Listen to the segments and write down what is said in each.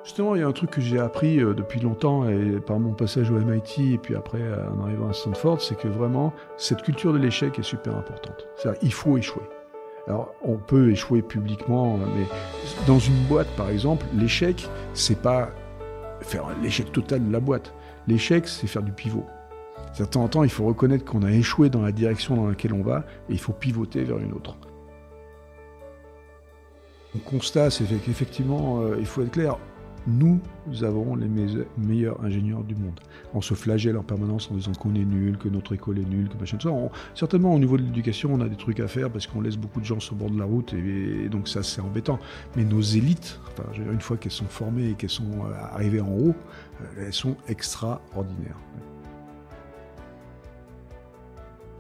Justement, il y a un truc que j'ai appris depuis longtemps, et par mon passage au MIT, et puis après en arrivant à Stanford, c'est que vraiment, cette culture de l'échec est super importante. C'est-à-dire, il faut échouer. Alors, on peut échouer publiquement, mais dans une boîte, par exemple, l'échec, c'est pas faire l'échec total de la boîte. L'échec, c'est faire du pivot. De temps en temps, il faut reconnaître qu'on a échoué dans la direction dans laquelle on va, et il faut pivoter vers une autre. Mon constat, c'est qu'effectivement, il faut être clair, nous avons les meilleurs ingénieurs du monde. On se flagelle en permanence en disant qu'on est nul, que notre école est nulle, que machin de ça. Certainement, au niveau de l'éducation, on a des trucs à faire parce qu'on laisse beaucoup de gens sur le bord de la route et donc ça, c'est embêtant. Mais nos élites, une fois qu'elles sont formées et qu'elles sont arrivées en haut, elles sont extraordinaires.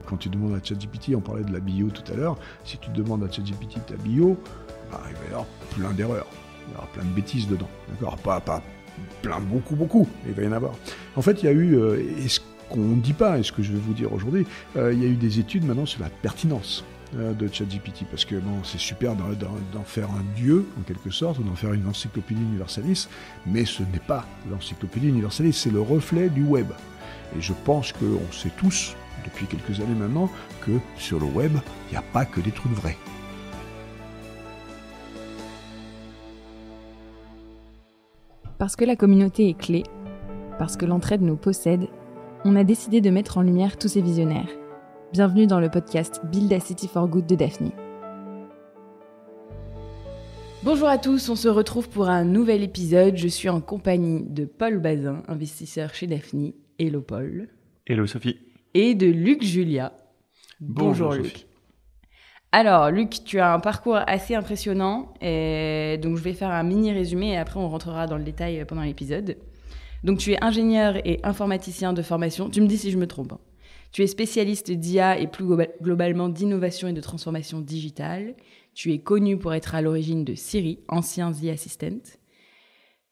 Quand tu demandes à ChatGPT, on parlait de la bio tout à l'heure, si tu demandes à ChatGPT ta bio, il va y avoir plein d'erreurs. Il y aura plein de bêtises dedans, d'accord, pas plein, beaucoup, mais il va y en avoir. En fait, il y a eu, et ce qu'on ne dit pas, et ce que je vais vous dire aujourd'hui, il y a eu des études maintenant sur la pertinence de ChatGPT, parce que bon, c'est super d'en faire un dieu, en quelque sorte, ou d'en faire une encyclopédie universaliste, mais ce n'est pas l'encyclopédie universaliste, c'est le reflet du web. Et je pense qu'on sait tous, depuis quelques années maintenant, que sur le web, il n'y a pas que des trucs vrais. Parce que la communauté est clé, parce que l'entraide nous possède, on a décidé de mettre en lumière tous ces visionnaires. Bienvenue dans le podcast Build a City for Good de Daphne. Bonjour à tous, on se retrouve pour un nouvel épisode. Je suis en compagnie de Paul Bazin, investisseur chez Daphne. Hello Paul. Hello Sophie. Et de Luc Julia. Bonjour Luc. Sophie. Alors, Luc, tu as un parcours assez impressionnant, et donc je vais faire un mini résumé et après on rentrera dans le détail pendant l'épisode. Donc, tu es ingénieur et informaticien de formation. Tu me dis si je me trompe. Tu es spécialiste d'IA et plus globalement d'innovation et de transformation digitale. Tu es connu pour être à l'origine de Siri, ancien The Assistant.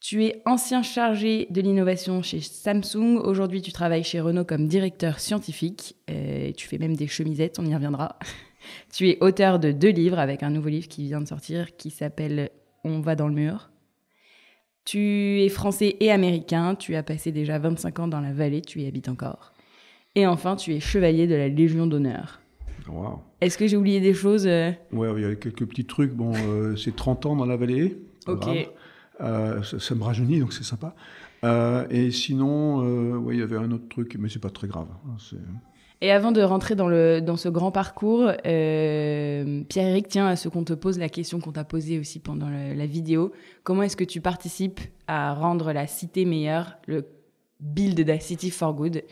Tu es ancien chargé de l'innovation chez Samsung. Aujourd'hui, tu travailles chez Renault comme directeur scientifique. Tu fais même des chemisettes, on y reviendra. Tu es auteur de 2 livres, avec un nouveau livre qui vient de sortir, qui s'appelle « On va dans le mur ». Tu es français et américain, tu as passé déjà 25 ans dans la vallée, tu y habites encore. Et enfin, tu es chevalier de la Légion d'honneur. Wow. Est-ce que j'ai oublié des choses Ouais, il y a quelques petits trucs. Bon, c'est 30 ans dans la vallée. Ok. Ça me rajeunit, donc c'est sympa. Et sinon, il y avait un autre truc, mais c'est pas très grave. Et avant de rentrer dans ce grand parcours, Pierre-Éric tient à ce qu'on te pose la question qu'on t'a posée aussi pendant la vidéo. Comment est-ce que tu participes à rendre la cité meilleure, le Build a City for Good?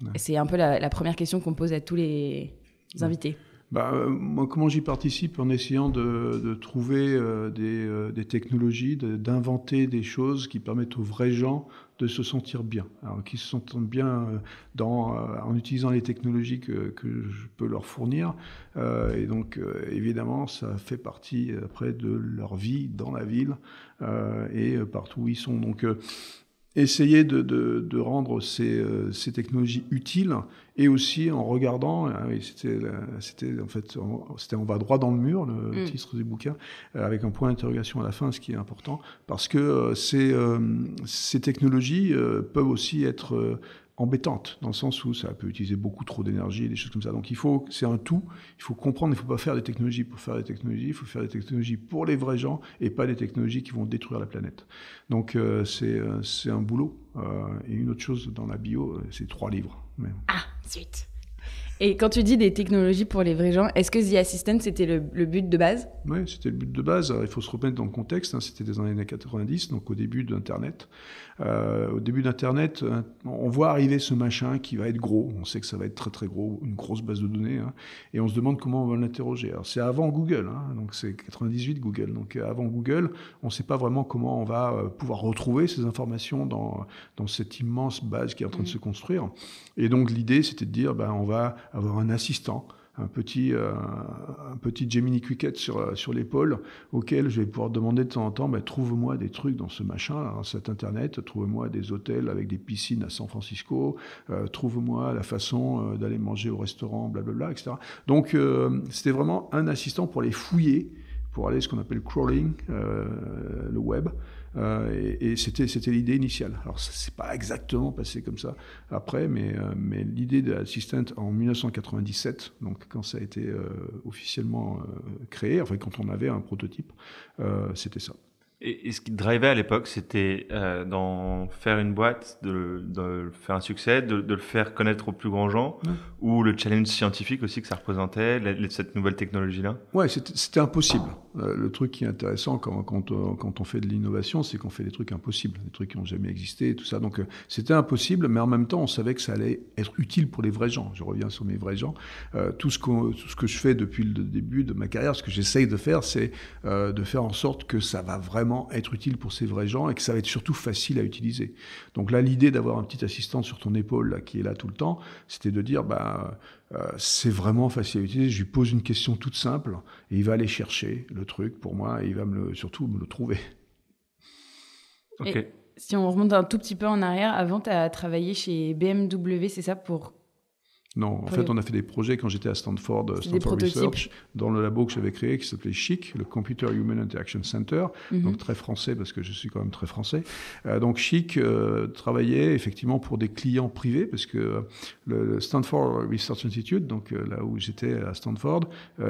Ouais. C'est un peu la première question qu'on pose à tous les invités. Moi, comment j'y participe? En essayant de trouver des technologies, d'inventer des choses qui permettent aux vrais gens de se sentir bien. Alors, qu'ils se sentent bien en utilisant les technologies que je peux leur fournir. Et donc, évidemment, ça fait partie après de leur vie dans la ville et partout où ils sont. Donc, essayer de rendre ces technologies utiles, et aussi en regardant, c'était on va droit dans le mur, le titre du bouquin, avec un point d'interrogation à la fin, ce qui est important, parce que ces technologies peuvent aussi être embêtantes, dans le sens où ça peut utiliser beaucoup trop d'énergie, des choses comme ça. Donc c'est un tout, il faut comprendre, il ne faut pas faire des technologies pour faire des technologies, il faut faire des technologies pour les vrais gens, et pas des technologies qui vont détruire la planète. Donc c'est un boulot. Et une autre chose dans la bio, c'est 3 livres. Mais... Ah, zut. Et quand tu dis des technologies pour les vrais gens, est-ce que The Assistant, c'était le but de base? Oui, c'était le but de base. Alors, il faut se remettre dans le contexte. C'était des années 90, donc au début d'Internet. Au début d'Internet, on voit arriver ce machin qui va être gros. On sait que ça va être très très gros, une grosse base de données. Et on se demande comment on va l'interroger. Alors, c'est avant Google, donc c'est 98 Google. Donc avant Google, on ne sait pas vraiment comment on va pouvoir retrouver ces informations dans cette immense base qui est en train de se construire. Et donc l'idée, c'était de dire, on va avoir un assistant, un petit Gemini Cricket sur l'épaule, auquel je vais pouvoir demander de temps en temps, trouve-moi des trucs dans ce machin, dans cet Internet, trouve-moi des hôtels avec des piscines à San Francisco, trouve-moi la façon d'aller manger au restaurant, blablabla, etc. Donc c'était vraiment un assistant pour les fouiller, pour aller ce qu'on appelle crawling, le web. Et c'était l'idée initiale. Alors ça s'est pas exactement passé comme ça après, mais l'idée de Assistant en 1997, donc quand ça a été officiellement créé, enfin quand on avait un prototype, c'était ça. Et ce qui te drivait à l'époque, c'était d'en faire une boîte, de faire un succès, de le faire connaître aux plus grands gens, ou le challenge scientifique aussi que ça représentait, cette nouvelle technologie-là? Ouais, c'était impossible. Le truc qui est intéressant quand on fait de l'innovation, c'est qu'on fait des trucs impossibles, des trucs qui n'ont jamais existé, et tout ça. Donc c'était impossible, mais en même temps, on savait que ça allait être utile pour les vrais gens. Je reviens sur mes vrais gens. Tout ce que je fais depuis le début de ma carrière, ce que j'essaye de faire, c'est de faire en sorte que ça va vraiment être utile pour ces vrais gens et que ça va être surtout facile à utiliser. Donc là, l'idée d'avoir un petit assistant sur ton épaule là, qui est là tout le temps, c'était de dire c'est vraiment facile à utiliser. Je lui pose une question toute simple et il va aller chercher le truc pour moi et il va surtout me le trouver. Okay. Et si on remonte un tout petit peu en arrière, avant tu as travaillé chez BMW, c'est ça, pour... Non, en fait, on a fait des projets quand j'étais à Stanford Research, dans le labo que j'avais créé, qui s'appelait CHIC, le Computer Human Interaction Center, donc très français, parce que je suis quand même très français. Donc CHIC travaillait effectivement pour des clients privés, parce que le Stanford Research Institute, donc là où j'étais à Stanford,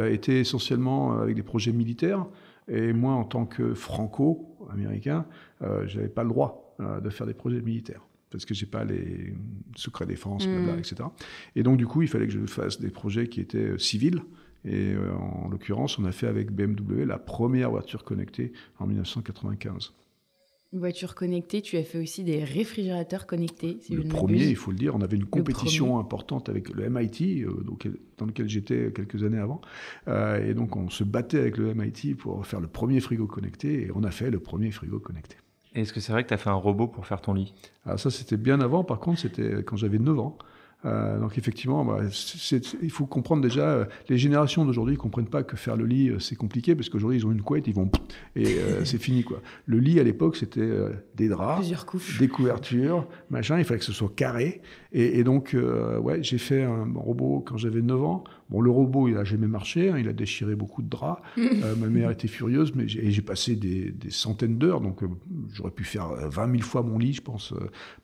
était essentiellement avec des projets militaires, et moi, en tant que franco-américain, je n'avais pas le droit de faire des projets militaires, parce que j'ai pas les secrets défense, blabla, etc. Et donc, du coup, il fallait que je fasse des projets qui étaient civils. Et en l'occurrence, on a fait avec BMW la première voiture connectée en 1995. Une voiture connectée, tu as fait aussi des réfrigérateurs connectés. Le premier, il faut le dire, on avait une compétition importante avec le MIT, dans lequel j'étais quelques années avant. Et donc, on se battait avec le MIT pour faire le premier frigo connecté. Et on a fait le premier frigo connecté. Est-ce que c'est vrai que tu as fait un robot pour faire ton lit? Alors ça, c'était bien avant. Par contre, c'était quand j'avais 9 ans. Donc effectivement, il faut comprendre déjà, les générations d'aujourd'hui ne comprennent pas que faire le lit, c'est compliqué, parce qu'aujourd'hui, ils ont une couette, ils vont... Et c'est fini, quoi. Le lit, à l'époque, c'était des draps, plusieurs couches, des couvertures, machin, il fallait que ce soit carré. Et donc, j'ai fait un robot quand j'avais 9 ans. Bon, le robot, il n'a jamais marché, il a déchiré beaucoup de draps. Ma mère était furieuse, mais j'ai passé des centaines d'heures, donc j'aurais pu faire 20 000 fois mon lit, je pense,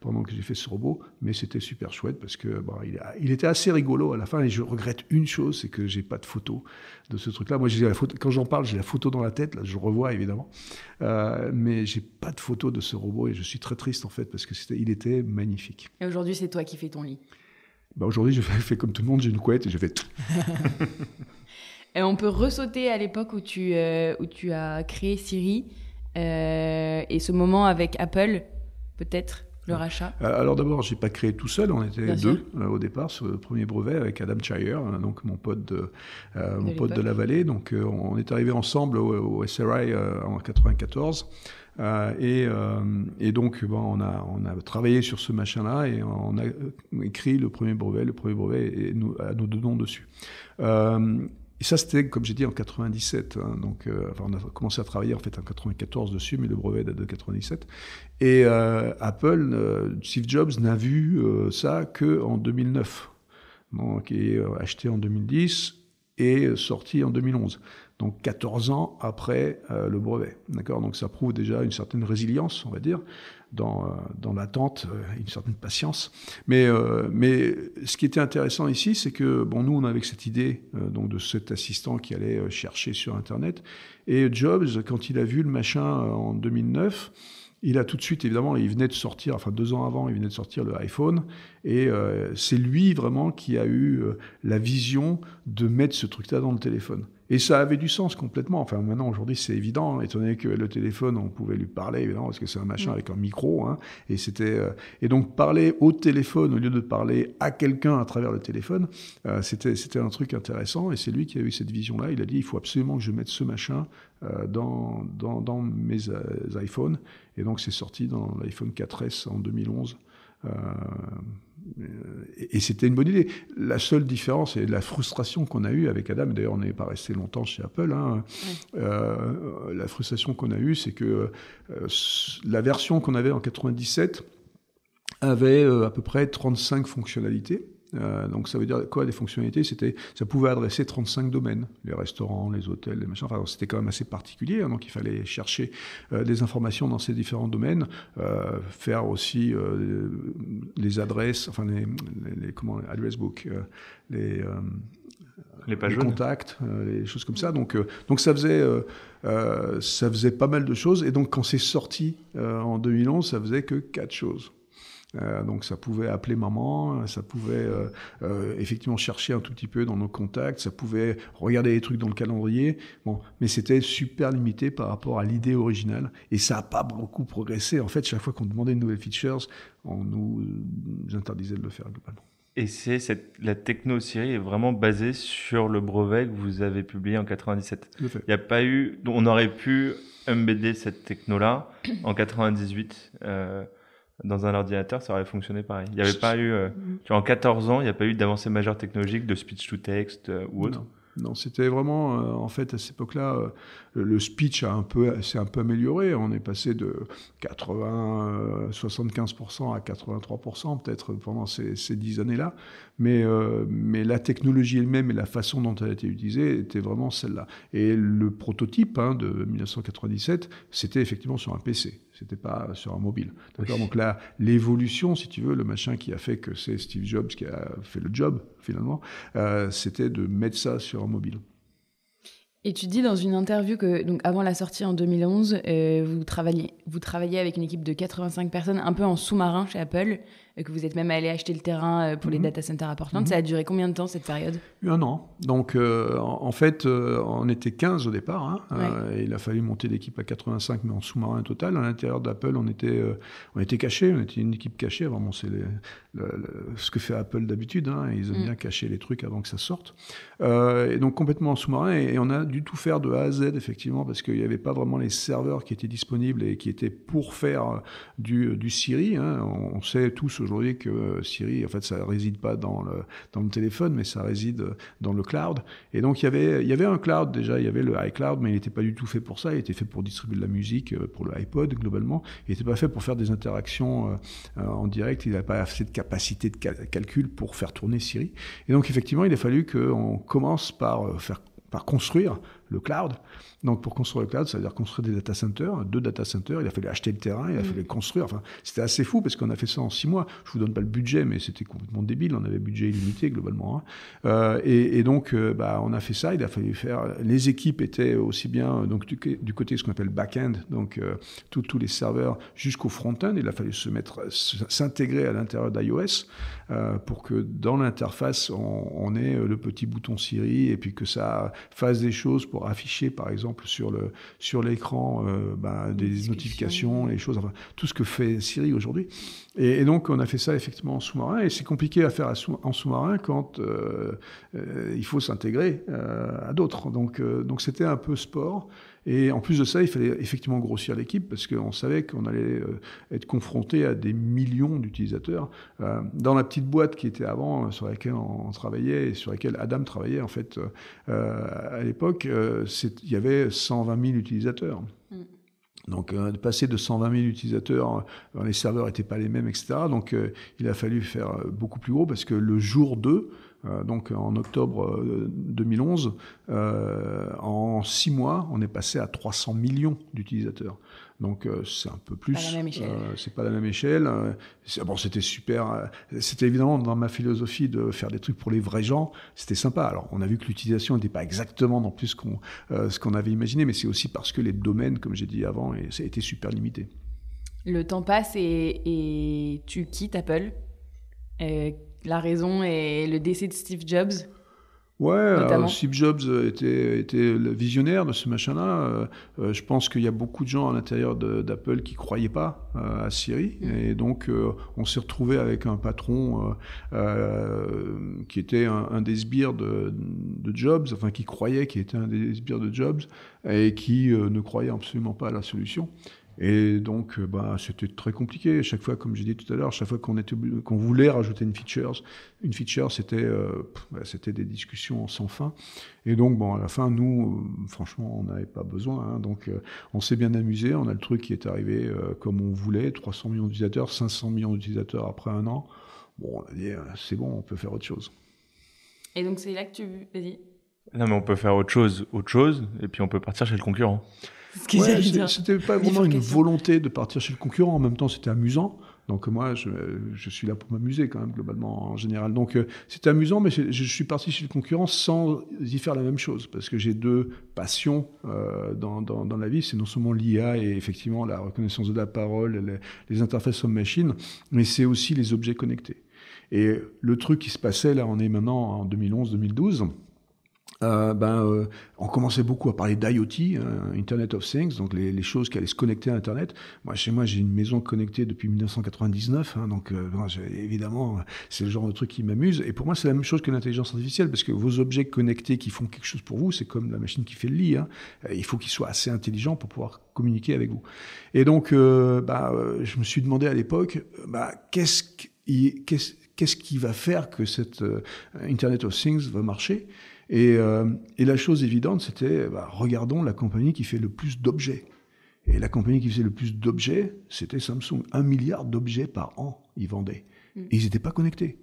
pendant que j'ai fait ce robot. Mais c'était super chouette, parce que il était assez rigolo à la fin, et je regrette une chose, c'est que j'ai pas de photo de ce truc-là. Moi, quand j'en parle, j'ai la photo dans la tête, là, je revois évidemment, mais j'ai pas de photo de ce robot, et je suis très triste en fait, parce que il était magnifique. Et aujourd'hui, c'est toi qui fais ton lit? Aujourd'hui, je fais comme tout le monde, j'ai une couette et je fais tout. Et on peut ressauter à l'époque où tu as créé Siri, et ce moment avec Apple, peut-être, le rachat. Alors d'abord, j'ai pas créé tout seul, on était deux au départ sur le premier brevet avec Adam Chire, donc mon pote de la vallée. Donc on est arrivés ensemble au SRI en 94. Et donc on a travaillé sur ce machin-là et on a écrit le premier brevet et à nos deux noms dessus. Et ça, c'était, comme j'ai dit, en 97. Donc, on a commencé à travailler en fait en 94 dessus, mais le brevet date de 97. Et Apple, Steve Jobs n'a vu ça qu'en 2009. Donc, il est acheté en 2010 et sorti en 2011. Donc 14 ans après le brevet. D'accord ? Donc ça prouve déjà une certaine résilience, on va dire, dans l'attente, une certaine patience. Mais ce qui était intéressant ici, c'est que nous, on avait cette idée donc de cet assistant qui allait chercher sur Internet. Et Jobs, quand il a vu le machin en 2009, il a tout de suite, évidemment, il venait de sortir, 2 ans avant, il venait de sortir le iPhone, et c'est lui vraiment qui a eu la vision de mettre ce truc-là dans le téléphone. Et ça avait du sens complètement. Maintenant, aujourd'hui, c'est évident, étant donné que le téléphone, on pouvait lui parler, évidemment, parce que c'est un machin avec un micro, et donc parler au téléphone au lieu de parler à quelqu'un à travers le téléphone, c'était un truc intéressant, et c'est lui qui a eu cette vision-là. Il a dit, il faut absolument que je mette ce machin dans mes iPhones, et donc c'est sorti dans l'iPhone 4S en 2011. Et c'était une bonne idée. La seule différence et la frustration qu'on a eue avec Adam, d'ailleurs on n'est pas resté longtemps chez Apple, la frustration qu'on a eue, c'est que la version qu'on avait en 97 avait à peu près 35 fonctionnalités. Donc ça veut dire quoi, des fonctionnalités? Ça pouvait adresser 35 domaines, les restaurants, les hôtels, les machins. Enfin, c'était quand même assez particulier, hein, donc il fallait chercher des informations dans ces différents domaines, faire aussi les adresses, enfin comment, address book, les pages contacts, les choses comme ça. Donc ça faisait pas mal de choses. Et donc quand c'est sorti en 2011, ça faisait que 4 choses. Donc ça pouvait appeler maman, ça pouvait effectivement chercher un tout petit peu dans nos contacts, ça pouvait regarder les trucs dans le calendrier, mais c'était super limité par rapport à l'idée originale, et ça n'a pas beaucoup progressé. En fait, chaque fois qu'on demandait une nouvelle feature, on nous interdisait de le faire globalement. Et la techno Siri est vraiment basée sur le brevet que vous avez publié en 97. Tout à fait. Il n'y a pas eu, on aurait pu embedder cette techno-là en 98 dans un ordinateur, ça aurait fonctionné pareil. Il n'y avait pas eu, en 14 ans, il n'y a pas eu d'avancée majeure technologique de speech to text ou autre. Non, c'était vraiment, en fait, à cette époque-là, le speech s'est un peu amélioré. On est passé de 75% à 83% peut-être pendant ces 10 années-là. Mais la technologie elle-même et la façon dont elle a été utilisée était vraiment celle-là. Et le prototype de 1997, c'était effectivement sur un PC. C'était pas sur un mobile. D'accord. Oui. Donc là, l'évolution, si tu veux, le machin qui a fait que c'est Steve Jobs qui a fait le job, finalement, c'était de mettre ça sur un mobile. Et tu dis dans une interview que, donc avant la sortie en 2011, vous travailliez avec une équipe de 85 personnes, un peu en sous-marin chez Apple, que vous êtes même allé acheter le terrain pour les data centers à Portland. Ça a duré combien de temps, cette période? 1 an. Donc, en fait, on était 15 au départ. Et il a fallu monter l'équipe à 85, mais en sous-marin total. À l'intérieur d'Apple, on était cachés. On était une équipe cachée. Vraiment, c'est ce que fait Apple d'habitude. Ils aiment bien cacher les trucs avant que ça sorte. Et donc, complètement en sous-marin. Et on a dû tout faire de A à Z, effectivement, parce qu'il n'y avait pas vraiment les serveurs qui étaient disponibles et qui étaient pour faire du Siri. On sait tous aujourd'hui que Siri, en fait, ça réside pas dans le téléphone, mais ça réside dans le cloud. Et donc, il y avait un cloud déjà, il y avait le iCloud, mais il n'était pas du tout fait pour ça. Il était fait pour distribuer de la musique, pour le iPod, globalement. Il n'était pas fait pour faire des interactions en direct. Il n'avait pas assez de capacité de calcul pour faire tourner Siri. Et donc, effectivement, il a fallu qu'on commence par construire le cloud. Donc, pour construire le cloud, ça veut dire construire des data centers, 2 data centers. Il a fallu acheter le terrain, il a fallu construire. Enfin, c'était assez fou parce qu'on a fait ça en 6 mois. Je vous donne pas le budget, mais c'était complètement débile. On avait budget illimité globalement. Et donc, on a fait ça. Il a fallu faire. Les équipes étaient aussi bien donc du côté ce qu'on appelle back-end, donc tous les serveurs jusqu'au front-end. Il a fallu s'intégrer à l'intérieur d'iOS pour que dans l'interface on ait le petit bouton Siri et puis que ça fasse des choses pour afficher, par exemple, sur l'écran des notifications, les choses, enfin, tout ce que fait Siri aujourd'hui. Et donc, on a fait ça effectivement en sous-marin, et c'est compliqué à faire en sous-marin quand il faut s'intégrer à d'autres. Donc, c'était un peu sport. Et en plus de ça, il fallait effectivement grossir l'équipe parce qu'on savait qu'on allait être confronté à des millions d'utilisateurs. Dans la petite boîte qui était avant, sur laquelle on travaillait et sur laquelle Adam travaillait, en fait, à l'époque, il y avait 120 000 utilisateurs. Donc, passer de 120 000 utilisateurs, les serveurs n'étaient pas les mêmes, etc. Donc, il a fallu faire beaucoup plus gros parce que le jour 2, donc en octobre 2011, en 6 mois, on est passé à 300 millions d'utilisateurs. Donc c'est un peu plus. Pas la même échelle. C'est pas la même échelle. C'était super. C'était évidemment dans ma philosophie de faire des trucs pour les vrais gens. C'était sympa. Alors on a vu que l'utilisation n'était pas exactement non plus ce qu'on avait imaginé, mais c'est aussi parce que les domaines, comme j'ai dit avant, ça a été super limité. Le temps passe et tu quittes Apple. La raison est le décès de Steve Jobs. Ouais, Steve Jobs était le visionnaire de ce machin-là. Je pense qu'il y a beaucoup de gens à l'intérieur d'Apple qui croyaient pas à Siri. Et donc, on s'est retrouvé avec un patron qui était un des sbires de Jobs, enfin qui croyait qu'il était un des sbires de Jobs et qui ne croyait absolument pas à la solution. Et donc, c'était très compliqué. Chaque fois, comme j'ai dit tout à l'heure, chaque fois qu'on voulait rajouter une feature, c'était des discussions sans fin. Et donc, à la fin, nous, franchement, on n'avait pas besoin. Donc, on s'est bien amusé. On a le truc qui est arrivé comme on voulait. 300 millions d'utilisateurs, 500 millions d'utilisateurs après 1 an. Bon, on a dit, c'est bon, on peut faire autre chose. Et donc, c'est là que tu... Vas-y. Non, mais on peut faire autre chose, et puis on peut partir chez le concurrent. C'était pas vraiment une volonté de partir chez le concurrent. En même temps, c'était amusant. Donc moi, je suis là pour m'amuser quand même, globalement, en général. Donc c'était amusant, mais je suis parti chez le concurrent sans y faire la même chose. Parce que j'ai deux passions dans la vie. C'est non seulement l'IA et effectivement la reconnaissance de la parole, les interfaces homme-machine, mais c'est aussi les objets connectés. Et le truc qui se passait, là, on est maintenant en 2011-2012... on commençait beaucoup à parler d'IoT, Internet of Things, donc les choses qui allaient se connecter à Internet. Chez moi, j'ai une maison connectée depuis 1999, donc évidemment, c'est le genre de truc qui m'amuse. Et pour moi, c'est la même chose que l'intelligence artificielle, parce que vos objets connectés qui font quelque chose pour vous, c'est comme la machine qui fait le lit. Il faut qu'ils soient assez intelligents pour pouvoir communiquer avec vous. Et donc, je me suis demandé à l'époque, qu'est-ce qui va faire que cette Internet of Things va marcher ? Et la chose évidente, c'était, regardons la compagnie qui fait le plus d'objets. Et la compagnie qui faisait le plus d'objets, c'était Samsung. 1 milliard d'objets par an, ils vendaient. Et ils n'étaient pas connectés.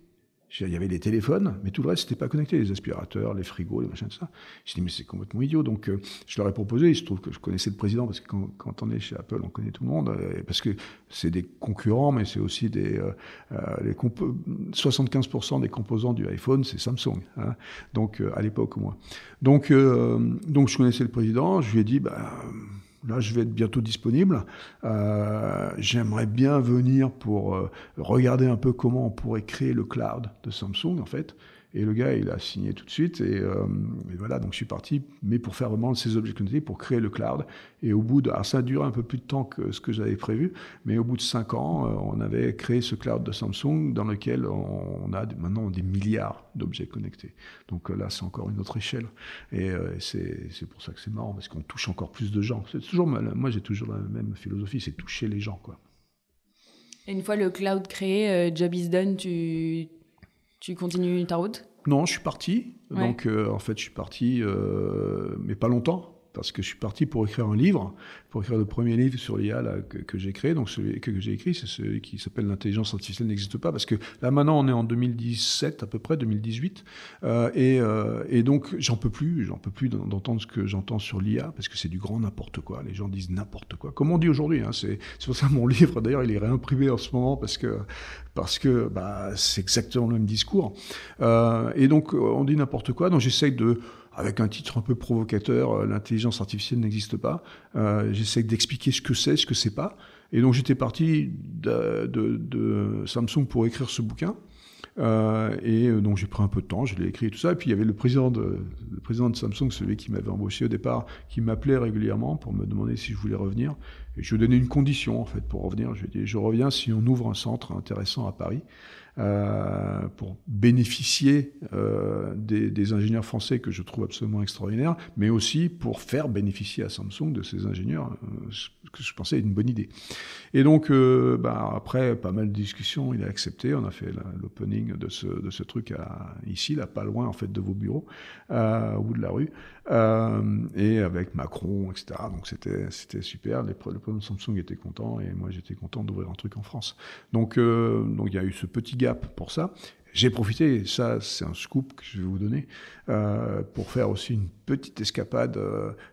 Il y avait les téléphones, mais tout le reste, c'était pas connecté. Les aspirateurs, les frigos, les machins, tout ça. J'ai dit, mais c'est complètement idiot. Donc, je leur ai proposé. Il se trouve que je connaissais le président, parce que quand on est chez Apple, on connaît tout le monde. Parce que c'est des concurrents, mais c'est aussi 75% des composants du iPhone, c'est Samsung. Donc, à l'époque, au moins. Donc, je connaissais le président. Je lui ai dit, là, je vais être bientôt disponible. J'aimerais bien venir pour regarder un peu comment on pourrait créer le cloud de Samsung, en fait. Et le gars, il a signé tout de suite. Et voilà, donc je suis parti, mais pour faire vraiment ces objets connectés, pour créer le cloud. Et au bout alors ça a duré un peu plus de temps que ce que j'avais prévu, mais au bout de 5 ans, on avait créé ce cloud de Samsung dans lequel on a maintenant des milliards d'objets connectés. Donc là, c'est encore une autre échelle. Et c'est pour ça que c'est marrant, parce qu'on touche encore plus de gens. C'est toujours moi, j'ai toujours la même philosophie, c'est toucher les gens, quoi. Et une fois le cloud créé, job is done, tu continues ta route ? Non, je suis parti. Ouais. Donc, en fait, je suis parti, mais pas longtemps, parce que je suis parti pour écrire un livre, pour écrire le premier livre sur l'IA que j'ai créé. Donc, celui que j'ai écrit, c'est celui qui s'appelle « L'intelligence artificielle n'existe pas », parce que là, maintenant, on est en 2017, à peu près, 2018, et donc, j'en peux plus d'entendre ce que j'entends sur l'IA, parce que c'est du grand n'importe quoi. Les gens disent n'importe quoi, comme on dit aujourd'hui. C'est pour ça mon livre, d'ailleurs, il est réimprimé en ce moment, parce que c'est exactement le même discours. Et donc, on dit n'importe quoi. Donc, j'essaye avec un titre un peu provocateur, l'intelligence artificielle n'existe pas. J'essaie d'expliquer ce que c'est pas. Et donc j'étais parti de Samsung pour écrire ce bouquin. Et donc j'ai pris un peu de temps, je l'ai écrit et tout ça. Et puis il y avait le président de Samsung, celui qui m'avait embauché au départ, qui m'appelait régulièrement pour me demander si je voulais revenir. Et je lui ai donné une condition en fait pour revenir. Je lui ai dit, je reviens si on ouvre un centre intéressant à Paris. Pour bénéficier des ingénieurs français que je trouve absolument extraordinaires, mais aussi pour faire bénéficier à Samsung de ces ingénieurs, que je pensais être une bonne idée. Et donc, après pas mal de discussions, il a accepté. On a fait l'opening de ce truc ici, là, pas loin en fait de vos bureaux, au bout de la rue, et avec Macron, etc. Donc c'était super. Le président de Samsung était content et moi j'étais content d'ouvrir un truc en France. Donc il y a eu ce petit gap pour ça. J'ai profité, et ça c'est un scoop que je vais vous donner, pour faire aussi une petite escapade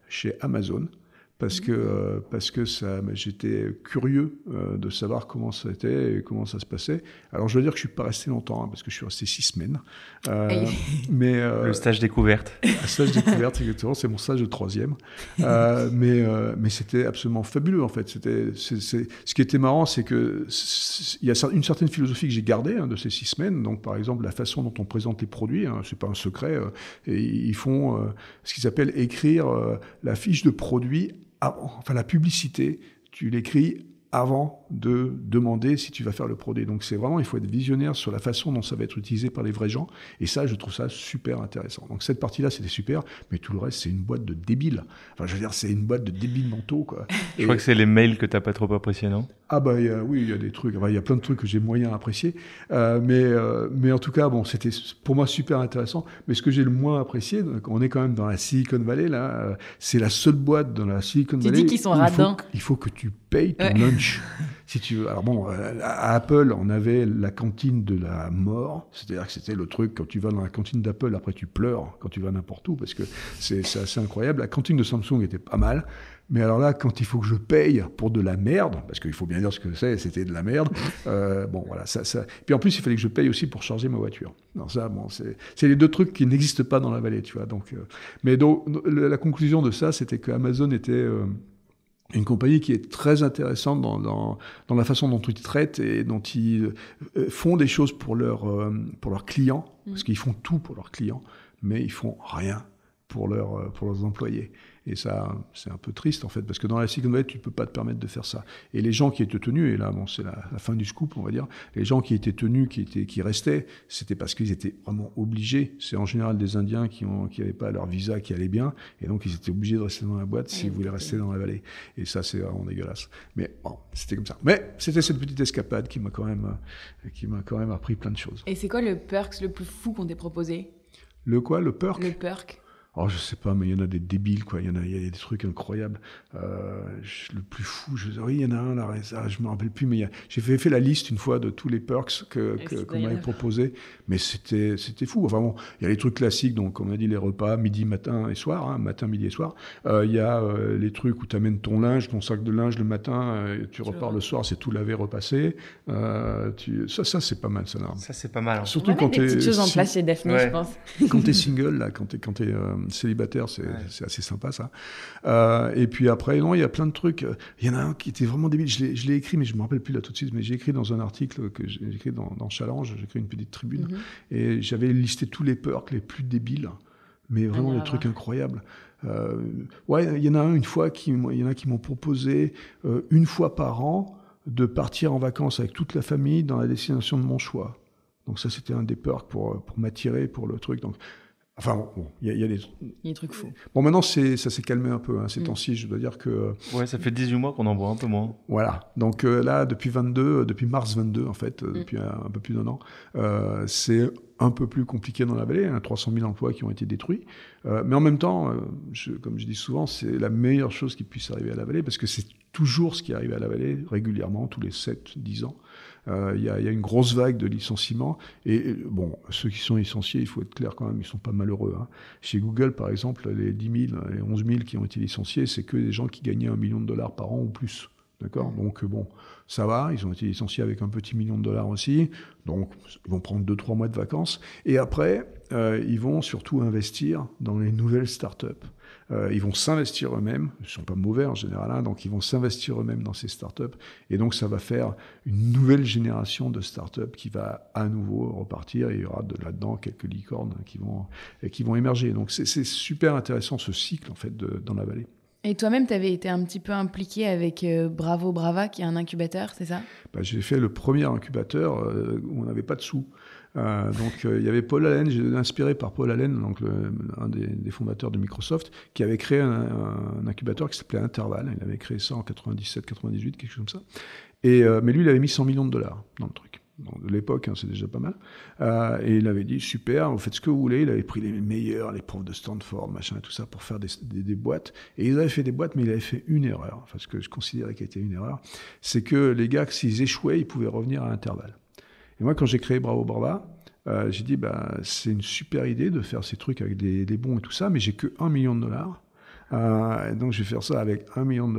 chez Amazon. Parce que j'étais curieux de savoir comment ça était et comment ça se passait. Alors, je dois dire que je suis pas resté longtemps, parce que je suis resté 6 semaines. Mais le stage découverte. Un stage découverte, exactement. C'est mon stage de 3e. Mais c'était absolument fabuleux, en fait. Ce qui était marrant, c'est que il y a une certaine philosophie que j'ai gardée de ces 6 semaines. Donc, par exemple, la façon dont on présente les produits, c'est pas un secret. Et ils font ce qu'ils appellent écrire la fiche de produit. Enfin, la publicité, tu l'écris avant de demander si tu vas faire le produit. Donc c'est vraiment, il faut être visionnaire sur la façon dont ça va être utilisé par les vrais gens. Et ça, je trouve ça super intéressant. Donc cette partie-là, c'était super, mais tout le reste, c'est une boîte de débiles. Enfin, je veux dire, c'est une boîte de débiles mentaux, quoi. Je crois que c'est les mails que t'as pas trop appréciés, non ? Oui, il y a des trucs. Enfin, il y a plein de trucs que j'ai moyen apprécier. Mais en tout cas, bon, c'était pour moi super intéressant. Mais ce que j'ai le moins apprécié, on est quand même dans la Silicon Valley, là, c'est la seule boîte dans la Silicon Valley. Tu dis qu'ils sont radins. Il faut que tu payes ton lunch. si tu veux. Alors bon, à Apple, on avait la cantine de la mort, c'est-à-dire que c'était le truc, quand tu vas dans la cantine d'Apple, après tu pleures quand tu vas n'importe où, parce que c'est assez incroyable. La cantine de Samsung était pas mal, mais alors là, quand il faut que je paye pour de la merde, parce qu'il faut bien dire ce que c'était de la merde, bon voilà, ça. Puis en plus, il fallait que je paye aussi pour charger ma voiture. Non, ça, bon, c'est les deux trucs qui n'existent pas dans la vallée, tu vois. Donc, mais donc, la conclusion de ça, c'était que Amazon était une compagnie qui est très intéressante dans la façon dont ils traitent et dont ils font des choses pour leurs clients, parce qu'ils font tout pour leurs clients, mais ils font rien pour leurs employés. Et ça, c'est un peu triste, en fait, parce que dans la Silicon Valley, tu ne peux pas te permettre de faire ça. Et les gens qui étaient tenus, et là, bon, c'est la fin du scoop, on va dire, les gens qui étaient tenus, qui restaient, c'était parce qu'ils étaient vraiment obligés. C'est en général des Indiens qui n'avaient pas leur visa qui allait bien, et donc ils étaient obligés de rester dans la boîte s'ils voulaient rester dans la vallée. Et ça, c'est vraiment dégueulasse. Mais bon, c'était comme ça. Mais c'était cette petite escapade qui m'a quand même appris plein de choses. Et c'est quoi le perks le plus fou qu'on t'ait proposé ? Le quoi ? Le perk ? Le perk. Oh, je sais pas, mais il y en a des débiles, quoi. Il y a des trucs incroyables. Le plus fou, oui, il y en a un là, je me rappelle plus, mais j'ai fait la liste une fois de tous les perks qu'on m'avait proposés, mais c'était fou. Enfin bon, il y a les trucs classiques, donc comme on a dit, les repas midi, matin et soir, hein, matin, midi et soir. Il y a les trucs où tu amènes ton linge, ton sac de linge le matin, tu repars le soir, c'est tout lavé, repassé. Ça c'est pas mal, ça. Là. Ça c'est pas mal. Hein. Surtout quand t'es des petites choses en place chez Daphné, je pense. Quand t'es single, là, quand t'es célibataire, c'est assez sympa ça. Et puis après, non, il y a plein de trucs. Il y en a un qui était vraiment débile. Je l'ai écrit, mais je me rappelle plus là tout de suite. Mais j'ai écrit dans un article que j'ai écrit dans Challenge. J'ai écrit une petite tribune et j'avais listé tous les perks les plus débiles, mais vraiment des trucs incroyables. Il y en a un une fois il y en a qui m'ont proposé une fois par an de partir en vacances avec toute la famille dans la destination de mon choix. Donc ça, c'était un des perks pour m'attirer pour le truc. Donc enfin, bon, il y a des trucs fous. Bon, maintenant, ça s'est calmé un peu, hein, ces temps-ci. Je dois dire que... Ouais, ça fait 18 mois qu'on en voit un peu moins. Voilà. Donc là, depuis mars 22, en fait, depuis un peu plus d'un an, c'est un peu plus compliqué dans la vallée. Hein, 300 000 emplois qui ont été détruits. Mais en même temps, comme je dis souvent, c'est la meilleure chose qui puisse arriver à la vallée, parce que c'est toujours ce qui arrive à la vallée, régulièrement, tous les 7-10 ans. Il y a une grosse vague de licenciements. Et bon, ceux qui sont licenciés, il faut être clair quand même, ils ne sont pas malheureux. Hein. Chez Google, par exemple, les 10 000, les 11 000 qui ont été licenciés, c'est que des gens qui gagnaient $1 million par an ou plus. D'accord ? Donc bon, ça va, ils ont été licenciés avec un petit $1 million aussi. Donc, ils vont prendre 2-3 mois de vacances. Et après, ils vont surtout investir dans les nouvelles startups. Ils vont s'investir eux-mêmes, ils ne sont pas mauvais en général, hein, donc ils vont s'investir eux-mêmes dans ces startups, et donc ça va faire une nouvelle génération de startups qui va à nouveau repartir, et il y aura là-dedans quelques licornes qui vont émerger. Donc c'est super intéressant ce cycle en fait dans la vallée. Et toi-même, tu avais été un petit peu impliqué avec Bravo Brava, qui est un incubateur, c'est ça ? J'ai fait le premier incubateur où on n'avait pas de sous. Donc il y avait Paul Allen, j'ai été inspiré par Paul Allen, donc un des fondateurs de Microsoft, qui avait créé un incubateur qui s'appelait Interval. Il avait créé ça en 97-98, quelque chose comme ça. Mais lui, il avait mis $100 millions dans le truc. Donc, de l'époque, hein, c'est déjà pas mal. Et il avait dit, super, vous faites ce que vous voulez. Il avait pris les meilleurs, les profs de Stanford, machin et tout ça, pour faire des boîtes. Et ils avaient fait des boîtes, mais il avait fait une erreur. Enfin, ce que je considérais qui était une erreur, c'est que les gars, s'ils échouaient, ils pouvaient revenir à Interval. Et moi, quand j'ai créé Bravo Brava, j'ai dit, c'est une super idée de faire ces trucs avec des bons et tout ça, mais j'ai que $1 million. Donc, je vais faire ça avec $1 million.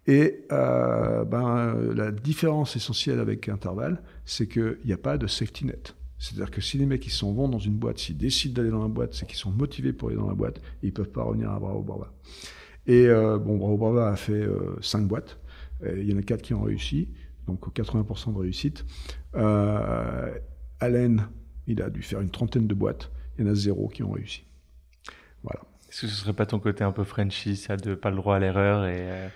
Et la différence essentielle avec Interval, c'est qu'il n'y a pas de safety net. C'est-à-dire que si les mecs ils s'en vont dans une boîte, s'ils décident d'aller dans la boîte, c'est qu'ils sont motivés pour aller dans la boîte, et ils ne peuvent pas revenir à Bravo Brava. Et Bravo Brava a fait 5 boîtes. Il y en a 4 qui ont réussi, donc 80% de réussite. Allen, il a dû faire une 30aine de boîtes. Il y en a 0 qui ont réussi. Voilà. Est-ce que ce serait pas ton côté un peu Frenchy, ça, de pas le droit à l'erreur et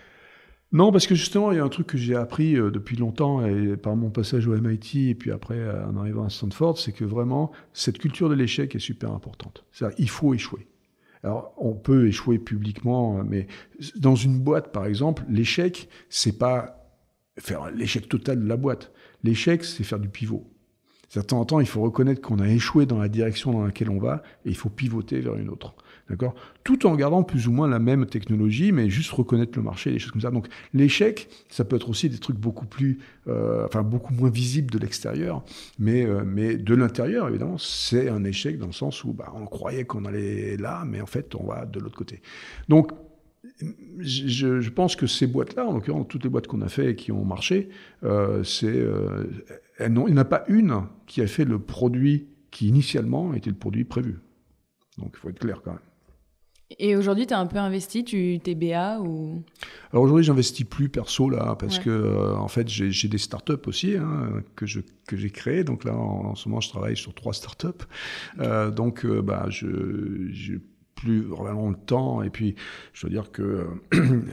Non, parce que justement, il y a un truc que j'ai appris depuis longtemps, et par mon passage au MIT, et puis après, en arrivant à Stanford, c'est que vraiment, cette culture de l'échec est super importante. C'est-à-dire, il faut échouer. Alors, on peut échouer publiquement, mais dans une boîte, par exemple, l'échec, c'est pas faire l'échec total de la boîte. L'échec, c'est faire du pivot. De temps en temps, il faut reconnaître qu'on a échoué dans la direction dans laquelle on va et il faut pivoter vers une autre. D'accord ? Tout en gardant plus ou moins la même technologie, mais juste reconnaître le marché, des choses comme ça. Donc l'échec, ça peut être aussi des trucs beaucoup moins visibles de l'extérieur, mais de l'intérieur, évidemment, c'est un échec dans le sens où on croyait qu'on allait là, mais en fait, on va de l'autre côté. Donc, je pense que ces boîtes-là, en l'occurrence, toutes les boîtes qu'on a fait et qui ont marché, il n'y en a pas une qui a fait le produit qui initialement était le produit prévu. Donc, il faut être clair quand même. Et aujourd'hui, tu es un peu investi, t'es BA ou... Alors aujourd'hui, j'investis plus perso là, parce que en fait, j'ai des startups aussi que j'ai créées. Donc là, en ce moment, je travaille sur 3 startups. Donc, j'ai plus vraiment le temps. Et puis, je dois dire que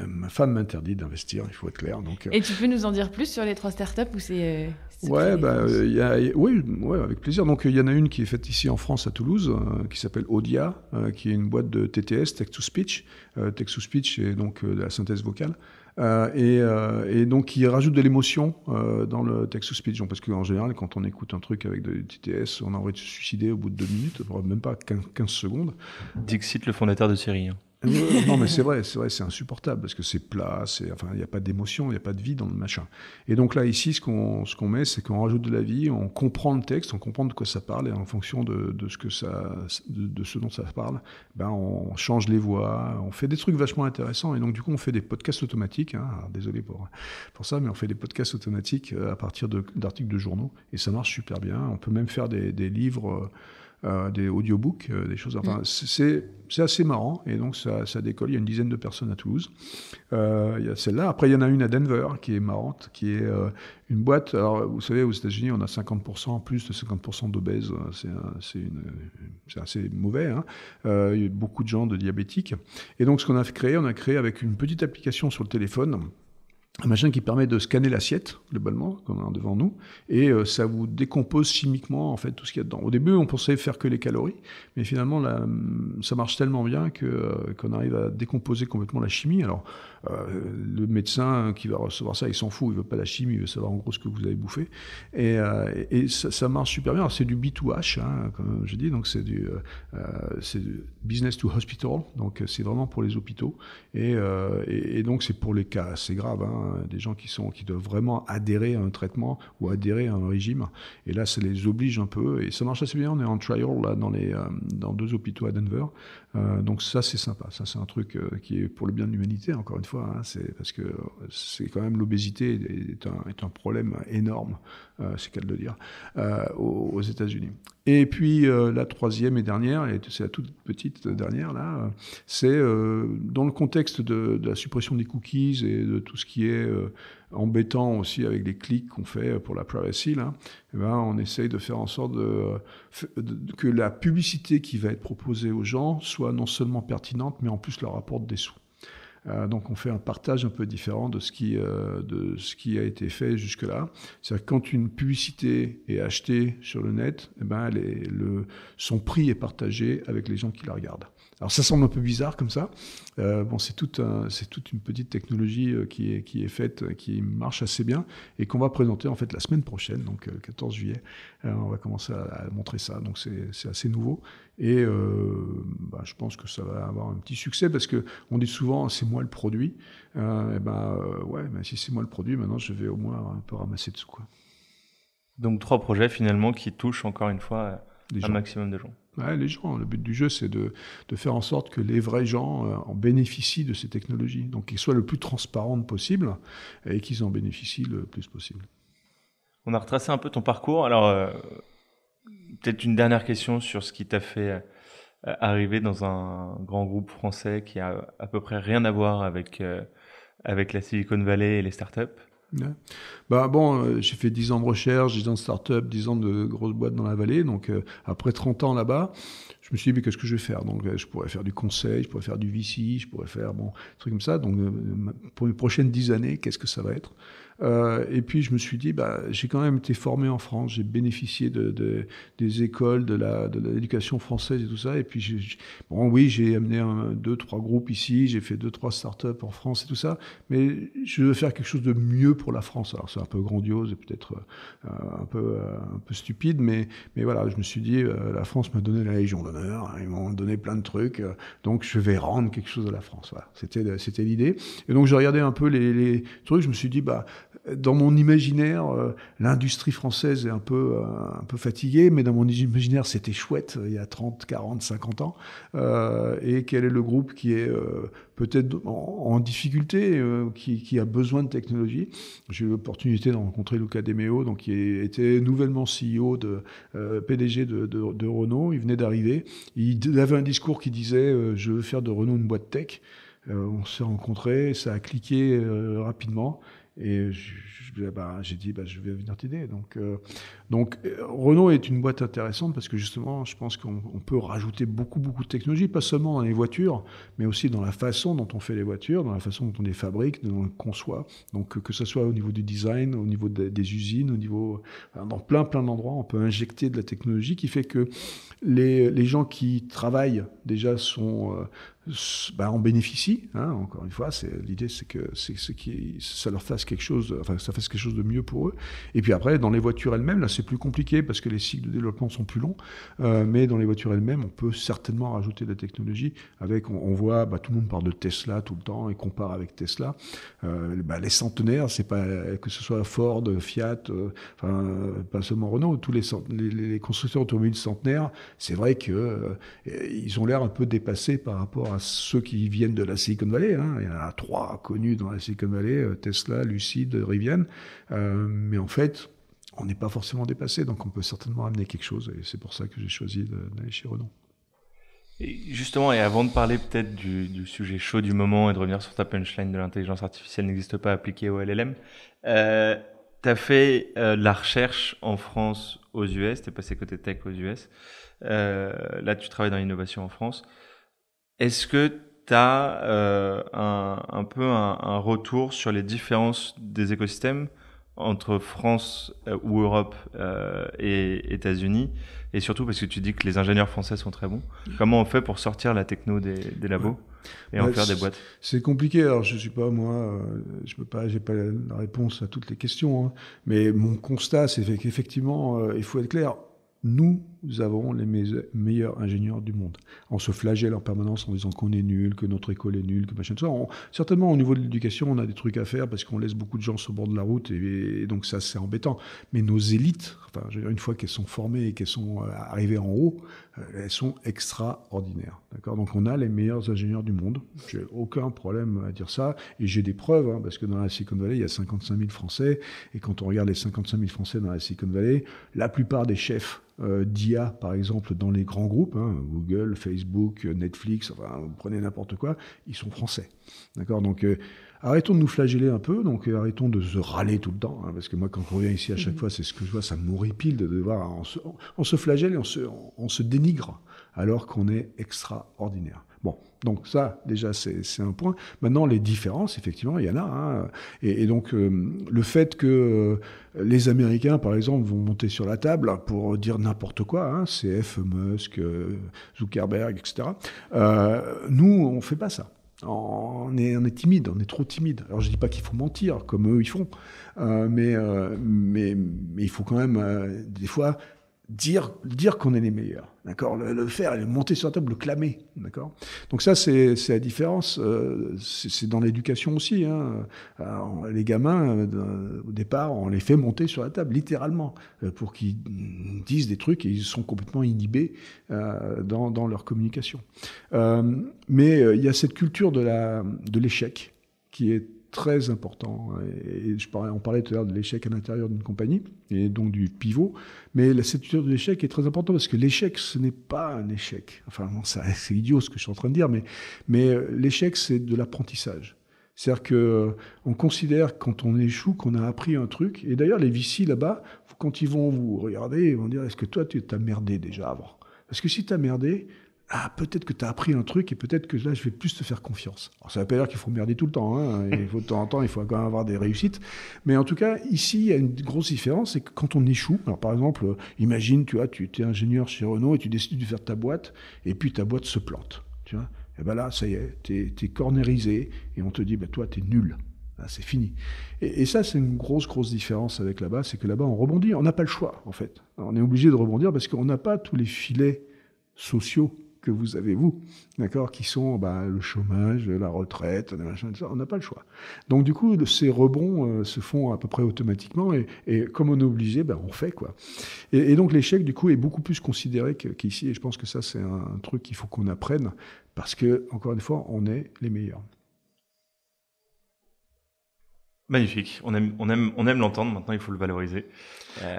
ma femme m'interdit d'investir, il faut être clair. Donc, Et tu peux nous en dire plus sur les 3 startups ou c'est oui, avec plaisir. Donc, il y en a une qui est faite ici en France, à Toulouse, qui s'appelle Audia, qui est une boîte de TTS, Text-to-Speech. Text-to-Speech, c'est donc de la synthèse vocale. Et donc, qui rajoute de l'émotion dans le text-to-speech. Parce qu'en général, quand on écoute un truc avec de TTS, on a envie de se suicider au bout de 2 minutes, même pas 15 secondes. Dixit, le fondateur de Siri. Non, mais c'est vrai, c'est insupportable parce que c'est plat, il n'y a pas d'émotion, il n'y a pas de vie dans le machin. Et donc là, ici, ce qu'on met, c'est qu'on rajoute de la vie, on comprend le texte, on comprend de quoi ça parle, et en fonction de ce dont ça parle, on change les voix, on fait des trucs vachement intéressants, et donc du coup, on fait des podcasts automatiques. Alors, désolé pour ça, mais on fait des podcasts automatiques à partir d'articles de journaux, et ça marche super bien. On peut même faire des livres. Des audiobooks, des choses. Enfin, c'est assez marrant, et donc ça décolle. Il y a une dizaine de personnes à Toulouse. Il y a celle-là. Après, il y en a une à Denver qui est marrante, qui est une boîte. Alors, vous savez, aux États-Unis, on a 50%, plus de 50% d'obèses. C'est assez mauvais. Il y a beaucoup de gens de diabétiques. Et donc, ce qu'on a créé, avec une petite application sur le téléphone. Un machin qui permet de scanner l'assiette, globalement, qu'on a devant nous, et ça vous décompose chimiquement, en fait, tout ce qu'il y a dedans. Au début, on pensait faire que les calories, mais finalement, ça marche tellement bien qu'on arrive à décomposer complètement la chimie. Alors, le médecin qui va recevoir ça, il s'en fout, il veut pas la chimie, il veut savoir en gros ce que vous avez bouffé. Et ça marche super bien. Alors, c'est du B2H, comme je dis, donc c'est du business to hospital, donc c'est vraiment pour les hôpitaux. Et donc, c'est pour les cas assez graves, des gens qui doivent vraiment adhérer à un traitement ou adhérer à un régime. Et là, ça les oblige un peu. Et ça marche assez bien. On est en trial là, dans 2 hôpitaux à Denver. Donc ça, c'est sympa. Ça, c'est un truc qui est pour le bien de l'humanité, encore une fois. C'est parce que c'est quand même l'obésité est un problème énorme, c'est qu'à le dire, aux États-Unis. Et puis la troisième et dernière, et c'est la toute petite dernière là, c'est dans le contexte de la suppression des cookies et de tout ce qui est embêtant aussi avec les clics qu'on fait pour la privacy là, on essaye de faire en sorte que la publicité qui va être proposée aux gens soit non seulement pertinente, mais en plus leur apporte des sous. Donc on fait un partage un peu différent de ce qui a été fait jusque-là. C'est-à-dire que quand une publicité est achetée sur le net, son prix est partagé avec les gens qui la regardent. Alors ça semble un peu bizarre comme ça. C'est toute une petite technologie qui est faite, qui marche assez bien et qu'on va présenter en fait la semaine prochaine, donc le 14 juillet. On va commencer à montrer ça. Donc c'est assez nouveau et je pense que ça va avoir un petit succès parce que on dit souvent c'est moi le produit. Si c'est moi le produit, maintenant je vais au moins un peu ramasser dessous quoi. Donc 3 projets finalement qui touchent encore une fois un maximum de gens. Ouais, les gens. Le but du jeu, c'est de faire en sorte que les vrais gens en bénéficient de ces technologies. Donc, qu'ils soient le plus transparentes possible et qu'ils en bénéficient le plus possible. On a retracé un peu ton parcours. Alors, peut-être une dernière question sur ce qui t'a fait arriver dans un grand groupe français qui a à peu près rien à voir avec la Silicon Valley et les startups. Ouais. J'ai fait 10 ans de recherche, 10 ans de start-up, 10 ans de grosses boîtes dans la vallée. Donc, après 30 ans là-bas, je me suis dit, mais qu'est-ce que je vais faire ? Donc, je pourrais faire du conseil, je pourrais faire du VC, je pourrais faire des trucs comme ça. Donc, pour les prochaines 10 années, qu'est-ce que ça va être ? Et puis je me suis dit, j'ai quand même été formé en France, j'ai bénéficié des écoles, de l'éducation française et tout ça. Et puis j'ai amené 2-3 groupes ici, j'ai fait 2-3 startups en France et tout ça, mais je veux faire quelque chose de mieux pour la France. Alors c'est un peu grandiose et peut-être un peu stupide, mais voilà, je me suis dit, la France m'a donné la Légion d'honneur, ils m'ont donné plein de trucs, donc je vais rendre quelque chose à la France. Voilà, c'était l'idée. Et donc j'ai regardé un peu les trucs, je me suis dit, dans mon imaginaire, l'industrie française est un peu fatiguée, mais dans mon imaginaire, c'était chouette il y a 30, 40, 50 ans. Et quel est le groupe qui est peut-être en difficulté, qui a besoin de technologie. J'ai eu l'opportunité de rencontrer Luca De Meo, donc, qui était nouvellement CEO PDG de Renault. Il venait d'arriver. Il avait un discours qui disait je veux faire de Renault une boîte tech. On s'est rencontrés, ça a cliqué rapidement. Et j'ai dit, je vais venir t'aider. Donc, Renault est une boîte intéressante parce que justement, je pense qu'on peut rajouter beaucoup de technologies, pas seulement dans les voitures, mais aussi dans la façon dont on fait les voitures, dans la façon dont on les fabrique, dont on les conçoit. Donc, que ce soit au niveau du design, au niveau des usines, dans plein d'endroits, on peut injecter de la technologie qui fait que les gens qui travaillent déjà en bénéficient. Encore une fois, l'idée, c'est que ça leur fasse quelque chose, ça fasse quelque chose de mieux pour eux. Et puis après, dans les voitures elles-mêmes, là, c'est plus compliqué parce que les cycles de développement sont plus longs. Mais dans les voitures elles-mêmes, on peut certainement rajouter de la technologie. On voit, tout le monde parle de Tesla tout le temps et compare avec Tesla. Les centenaires, c'est pas que ce soit Ford, Fiat, pas seulement Renault, tous les constructeurs automobiles centenaires, c'est vrai que ils ont l'air un peu dépassés par rapport à ceux qui viennent de la Silicon Valley. Il y en a 3 connus dans la Silicon Valley, Tesla, Lucid, Rivian. Mais en fait, on n'est pas forcément dépassé, donc on peut certainement amener quelque chose. Et c'est pour ça que j'ai choisi d'aller chez Renault. Et justement, et avant de parler peut-être du sujet chaud du moment et de revenir sur ta punchline de l'intelligence artificielle n'existe pas appliquée au LLM, tu as fait la recherche en France aux US, tu es passé côté tech aux US. Là, tu travailles dans l'innovation en France. Est-ce que tu as un peu un retour sur les différences des écosystèmes entre France ou Europe et États-Unis? Et surtout parce que tu dis que les ingénieurs français sont très bons. Comment on fait pour sortir la techno des labos et en faire des boîtes? C'est compliqué. Alors, je suis pas, moi, j'ai pas la réponse à toutes les questions. Mais mon constat, c'est qu'effectivement, il faut être clair. Nous avons les meilleurs ingénieurs du monde. On se flagelle en permanence en disant qu'on est nul, que notre école est nulle, que machin de ça. Certainement, au niveau de l'éducation, on a des trucs à faire parce qu'on laisse beaucoup de gens sur le bord de la route et donc ça, c'est embêtant. Mais nos élites, une fois qu'elles sont formées et qu'elles sont arrivées en haut, elles sont extraordinaires. D'accord ? Donc, on a les meilleurs ingénieurs du monde. J'ai aucun problème à dire ça. Et j'ai des preuves, parce que dans la Silicon Valley, il y a 55 000 Français. Et quand on regarde les 55 000 Français dans la Silicon Valley, la plupart des chefs d'IA, par exemple, dans les grands groupes, Google, Facebook, Netflix, vous prenez n'importe quoi, ils sont français. D'accord ? Donc, arrêtons de nous flageller un peu, donc arrêtons de se râler tout le temps, parce que moi, quand on revient ici à chaque fois, c'est ce que je vois, ça m'horripile de voir, on se flagelle et on se dénigre, alors qu'on est extraordinaire. Bon, donc ça, déjà, c'est un point. Maintenant, les différences, effectivement, il y en a. Et donc, le fait que les Américains, par exemple, vont monter sur la table pour dire n'importe quoi, CF, Musk, Zuckerberg, etc. Nous, on ne fait pas ça. On est timide, on est trop timide. Alors, je ne dis pas qu'il faut mentir, comme eux, ils font. Mais il faut quand même, des fois, dire qu'on est les meilleurs, d'accord, le faire, monter sur la table, le clamer, d'accord. Donc ça, c'est la différence. C'est dans l'éducation aussi. Alors, les gamins, au départ, on les fait monter sur la table, littéralement, pour qu'ils disent des trucs et ils sont complètement inhibés dans leur communication. Mais il y a cette culture de l'échec qui est très important. Et on parlait tout à l'heure de l'échec à l'intérieur d'une compagnie, et donc du pivot. Mais cette culture de l'échec est très importante parce que l'échec, ce n'est pas un échec. Enfin, c'est idiot ce que je suis en train de dire, mais l'échec, c'est de l'apprentissage. C'est-à-dire qu'on considère, quand on échoue, qu'on a appris un truc. Et d'ailleurs, les VC, là-bas, quand ils vont vous regarder, ils vont dire, est-ce que toi, tu as merdé déjà avant ? Parce que si tu as merdé, peut-être que tu as appris un truc et peut-être que là, je vais plus te faire confiance. Alors, ça ne veut pas dire qu'il faut merder tout le temps. Hein. Il faut de temps en temps, il faut quand même avoir des réussites. Mais en tout cas, ici, il y a une grosse différence, c'est que quand on échoue, alors par exemple, imagine, tu es ingénieur chez Renault et tu décides de faire ta boîte et puis ta boîte se plante. Tu vois, et ben là, ça y est, t'es cornérisé et on te dit, toi, t'es nul. Là, c'est fini. Et ça, c'est une grosse différence avec là-bas, c'est que là-bas, on rebondit. On n'a pas le choix, en fait. On est obligé de rebondir parce qu'on n'a pas tous les filets sociaux que vous avez, vous, d'accord, qui sont le chômage, la retraite, on n'a pas le choix. Donc, du coup, ces rebonds se font à peu près automatiquement et comme on est obligé, on fait, quoi. Et donc, l'échec, du coup, est beaucoup plus considéré qu'ici et je pense que ça, c'est un truc qu'il faut qu'on apprenne parce que, encore une fois, on est les meilleurs. Magnifique, on aime l'entendre, maintenant il faut le valoriser.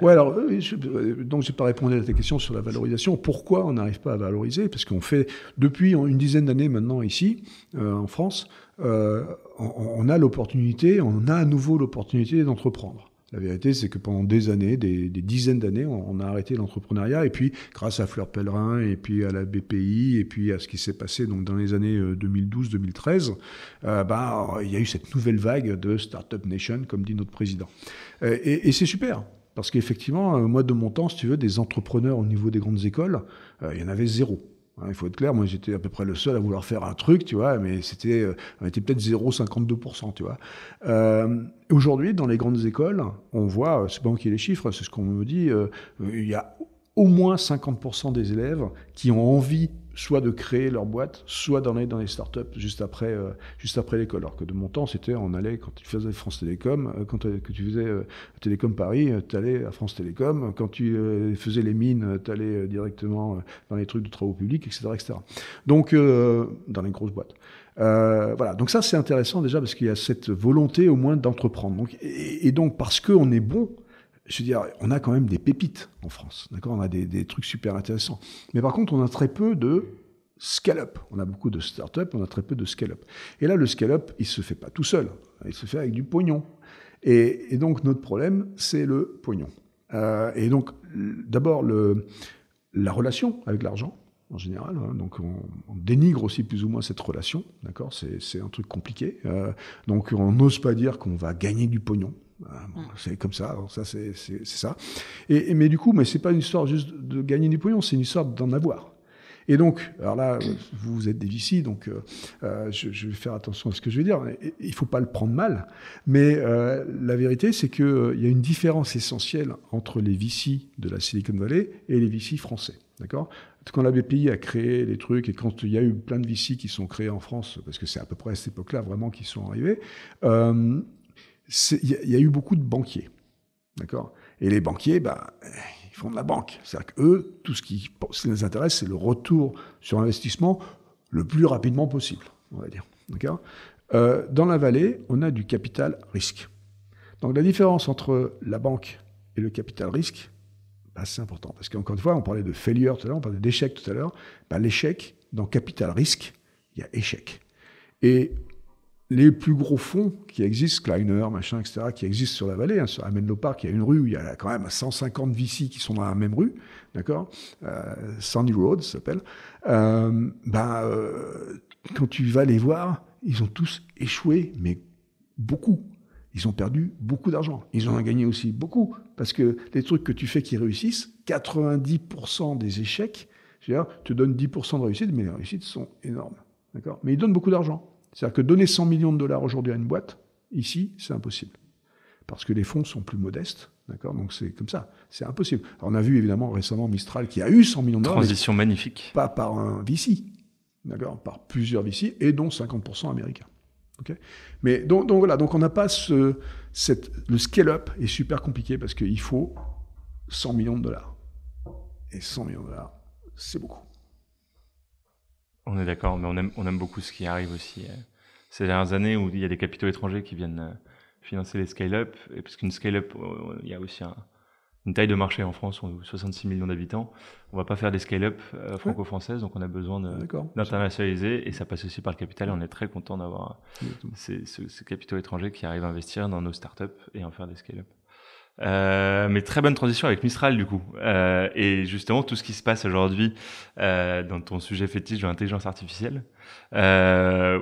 Ouais, alors, donc j'ai pas répondu à ta question sur la valorisation. Pourquoi on n'arrive pas à valoriser? Parce qu'on fait, depuis une dizaine d'années maintenant ici, en France, on a l'opportunité, on a à nouveau l'opportunité d'entreprendre. La vérité, c'est que pendant des années, des dizaines d'années, on a arrêté l'entrepreneuriat. Et puis, grâce à Fleur Pellerin, et puis à la BPI, et puis à ce qui s'est passé donc, dans les années 2012-2013, il y a eu cette nouvelle vague de Startup Nation, comme dit notre président. Et c'est super. Parce qu'effectivement, moi, de mon temps, si tu veux, des entrepreneurs au niveau des grandes écoles, il y en avait zéro. Il faut être clair, moi j'étais à peu près le seul à vouloir faire un truc, tu vois, mais on était peut-être 0,52%, tu vois. Aujourd'hui, dans les grandes écoles, on voit, c'est pas moi qui ai les chiffres, c'est ce qu'on me dit, il y a au moins 50% des élèves qui ont envie soit de créer leur boîte, soit d'aller dans les startups juste après l'école. Alors que de mon temps, c'était, on allait, quand tu faisais France Télécom, que tu faisais Télécom Paris, tu allais à France Télécom. Quand tu faisais les mines, tu allais directement dans les trucs de travaux publics, etc. etc. Donc, dans les grosses boîtes. Voilà, donc ça c'est intéressant déjà parce qu'il y a cette volonté au moins d'entreprendre. Donc, et donc parce qu'on est bon, je veux dire, on a quand même des pépites en France, d'accord? On a des trucs super intéressants. Mais par contre, on a très peu de scale-up. On a beaucoup de start-up, on a très peu de scale-up. Et là, le scale-up, il se fait pas tout seul. Il se fait avec du pognon. Et donc, notre problème, c'est le pognon. Et donc, d'abord, la relation avec l'argent, en général. Donc, on dénigre aussi plus ou moins cette relation, d'accord? C'est un truc compliqué. Donc, on n'ose pas dire qu'on va gagner du pognon. C'est comme ça, alors ça c'est ça. Mais du coup, c'est pas une histoire juste de gagner du pognon, c'est une histoire d'en avoir. Et donc, alors là, vous êtes des VC, donc je vais faire attention à ce que je vais dire. Il faut pas le prendre mal, mais la vérité, c'est que il y a une différence essentielle entre les VC de la Silicon Valley et les VC français, d'accord? Quand la BPI a créé les trucs et quand il y a eu plein de VC qui sont créés en France, parce que c'est à peu près à cette époque-là vraiment qu'ils sont arrivés. Il y a eu beaucoup de banquiers, d'accord? Et les banquiers, ils font de la banque. C'est-à-dire qu'eux, tout ce qui les intéresse, c'est le retour sur investissement le plus rapidement possible, on va dire, d'accord? Dans la vallée, on a du capital risque. Donc la différence entre la banque et le capital risque, c'est important. Parce qu'encore une fois, on parlait de failure tout à l'heure, on parlait d'échec tout à l'heure. L'échec, dans capital risque, il y a échec. Et les plus gros fonds qui existent, Kleiner, machin, etc., qui existent sur la vallée, sur Menlo Park, il y a une rue où il y a quand même 150 VC qui sont dans la même rue, d'accord? Sandy Road, ça s'appelle. Quand tu vas les voir, ils ont tous échoué, mais beaucoup. Ils ont perdu beaucoup d'argent. Ils en ont gagné aussi beaucoup, parce que les trucs que tu fais qui réussissent, 90% des échecs, te donnent 10% de réussite, mais les réussites sont énormes, d'accord? Mais ils donnent beaucoup d'argent. C'est-à-dire que donner 100 millions de dollars aujourd'hui à une boîte, ici, c'est impossible. Parce que les fonds sont plus modestes, d'accord? Donc c'est comme ça, c'est impossible. Alors on a vu évidemment récemment Mistral qui a eu 100 millions de dollars. Transition magnifique. Pas par un VC, d'accord? Par plusieurs VC, et dont 50% américains. Okay, mais donc voilà, donc on n'a pas le scale-up est super compliqué parce qu'il faut 100 millions de dollars. Et 100 millions de dollars, c'est beaucoup. On est d'accord, mais on aime beaucoup ce qui arrive aussi ces dernières années où il y a des capitaux étrangers qui viennent financer les scale-up. Et parce qu'une scale-up, il y a aussi une taille de marché en France, on a 66 millions d'habitants. On va pas faire des scale-up franco-françaises, donc on a besoin d'internationaliser et ça passe aussi par le capital. Et on est très content d'avoir ces capitaux étrangers qui arrivent à investir dans nos startups et en faire des scale-up. Mais très bonne transition avec Mistral du coup. Et justement tout ce qui se passe aujourd'hui dans ton sujet fétiche de l'intelligence artificielle,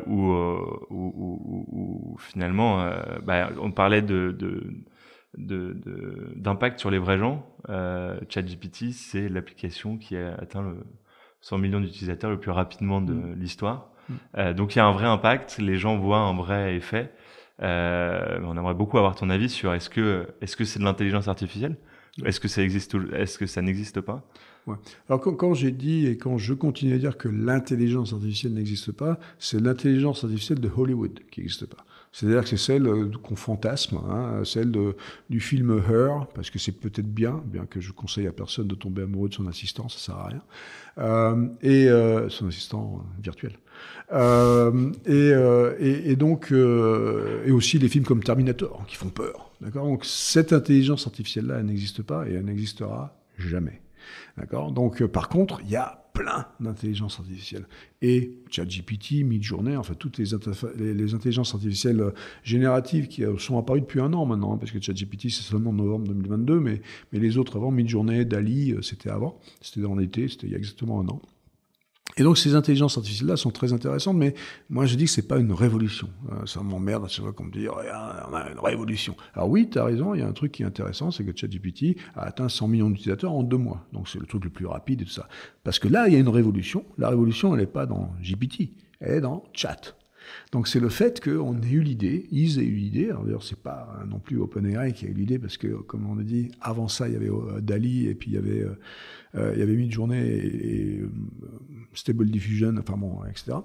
où finalement, on parlait d'impact sur les vrais gens. ChatGPT, c'est l'application qui a atteint le 100 millions d'utilisateurs le plus rapidement de l'histoire. Donc il y a un vrai impact, les gens voient un vrai effet. On aimerait beaucoup avoir ton avis sur est-ce que c'est de l'intelligence artificielle, est-ce que ça existe ou est-ce que ça n'existe pas? Ouais. Alors quand j'ai dit et quand je continue à dire que l'intelligence artificielle n'existe pas, c'est l'intelligence artificielle de Hollywood qui n'existe pas. C'est-à-dire que c'est celle qu'on fantasme, celle du film Her, parce que c'est peut-être bien que je conseille à personne de tomber amoureux de son assistant, ça sert à rien, et son assistant virtuel. Et donc et aussi les films comme Terminator qui font peur. D'accord. Donc cette intelligence artificielle-là, elle n'existe pas et elle n'existera jamais. D'accord. Donc par contre, il y a plein d'intelligences artificielles. Et ChatGPT, Midjourney, enfin toutes les intelligences artificielles génératives qui sont apparues depuis un an maintenant, parce que ChatGPT c'est seulement novembre 2022, mais les autres avant, Midjourney, DALL-E, c'était avant, c'était dans l'été, c'était il y a exactement un an. Et donc ces intelligences artificielles-là sont très intéressantes, mais moi je dis que c'est pas une révolution. Ça m'emmerde à chaque fois qu'on me dit « on a une révolution ». Alors oui, tu as raison, il y a un truc qui est intéressant, c'est que ChatGPT a atteint 100 millions d'utilisateurs en 2 mois. Donc c'est le truc le plus rapide et tout ça. Parce que là, il y a une révolution. La révolution, elle n'est pas dans GPT, elle est dans Chat. Donc c'est le fait qu'on ait eu l'idée, ils aient eu l'idée, alors d'ailleurs c'est pas non plus OpenAI qui a eu l'idée, parce que comme on a dit, avant ça il y avait DALL-E et puis il y avait Midjourney et Stable Diffusion, enfin bon, etc.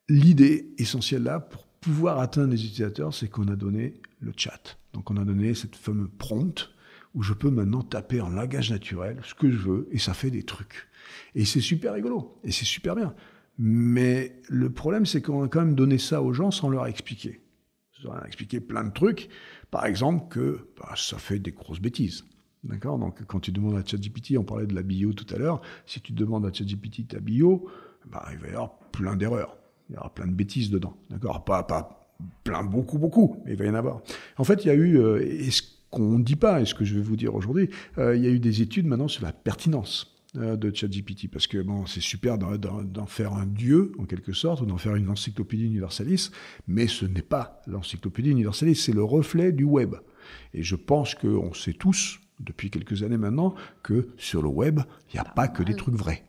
L'idée essentielle là, pour pouvoir atteindre les utilisateurs, c'est qu'on a donné le chat. Donc on a donné cette fameuse prompt, où je peux maintenant taper en langage naturel ce que je veux, et ça fait des trucs. Et c'est super rigolo, et c'est super bien. Mais le problème, c'est qu'on a quand même donné ça aux gens sans leur expliquer. On leur a expliqué plein de trucs. Par exemple, que ça fait des grosses bêtises. D'accord. Donc, quand tu demandes à ChatGPT, on parlait de la bio tout à l'heure, si tu demandes à ChatGPT ta bio, il va y avoir plein d'erreurs. Il y aura plein de bêtises dedans. D'accord. Pas plein, beaucoup, mais il va y en avoir. En fait, il y a eu, et ce qu'on ne dit pas, et ce que je vais vous dire aujourd'hui, il y a eu des études maintenant sur la pertinence de ChatGPT, parce que bon, c'est super d'en faire un dieu, en quelque sorte, ou d'en faire une encyclopédie universalis, mais ce n'est pas l'encyclopédie universalis, c'est le reflet du web. Et je pense qu'on sait tous, depuis quelques années maintenant, que sur le web, il n'y a pas que des trucs vrais.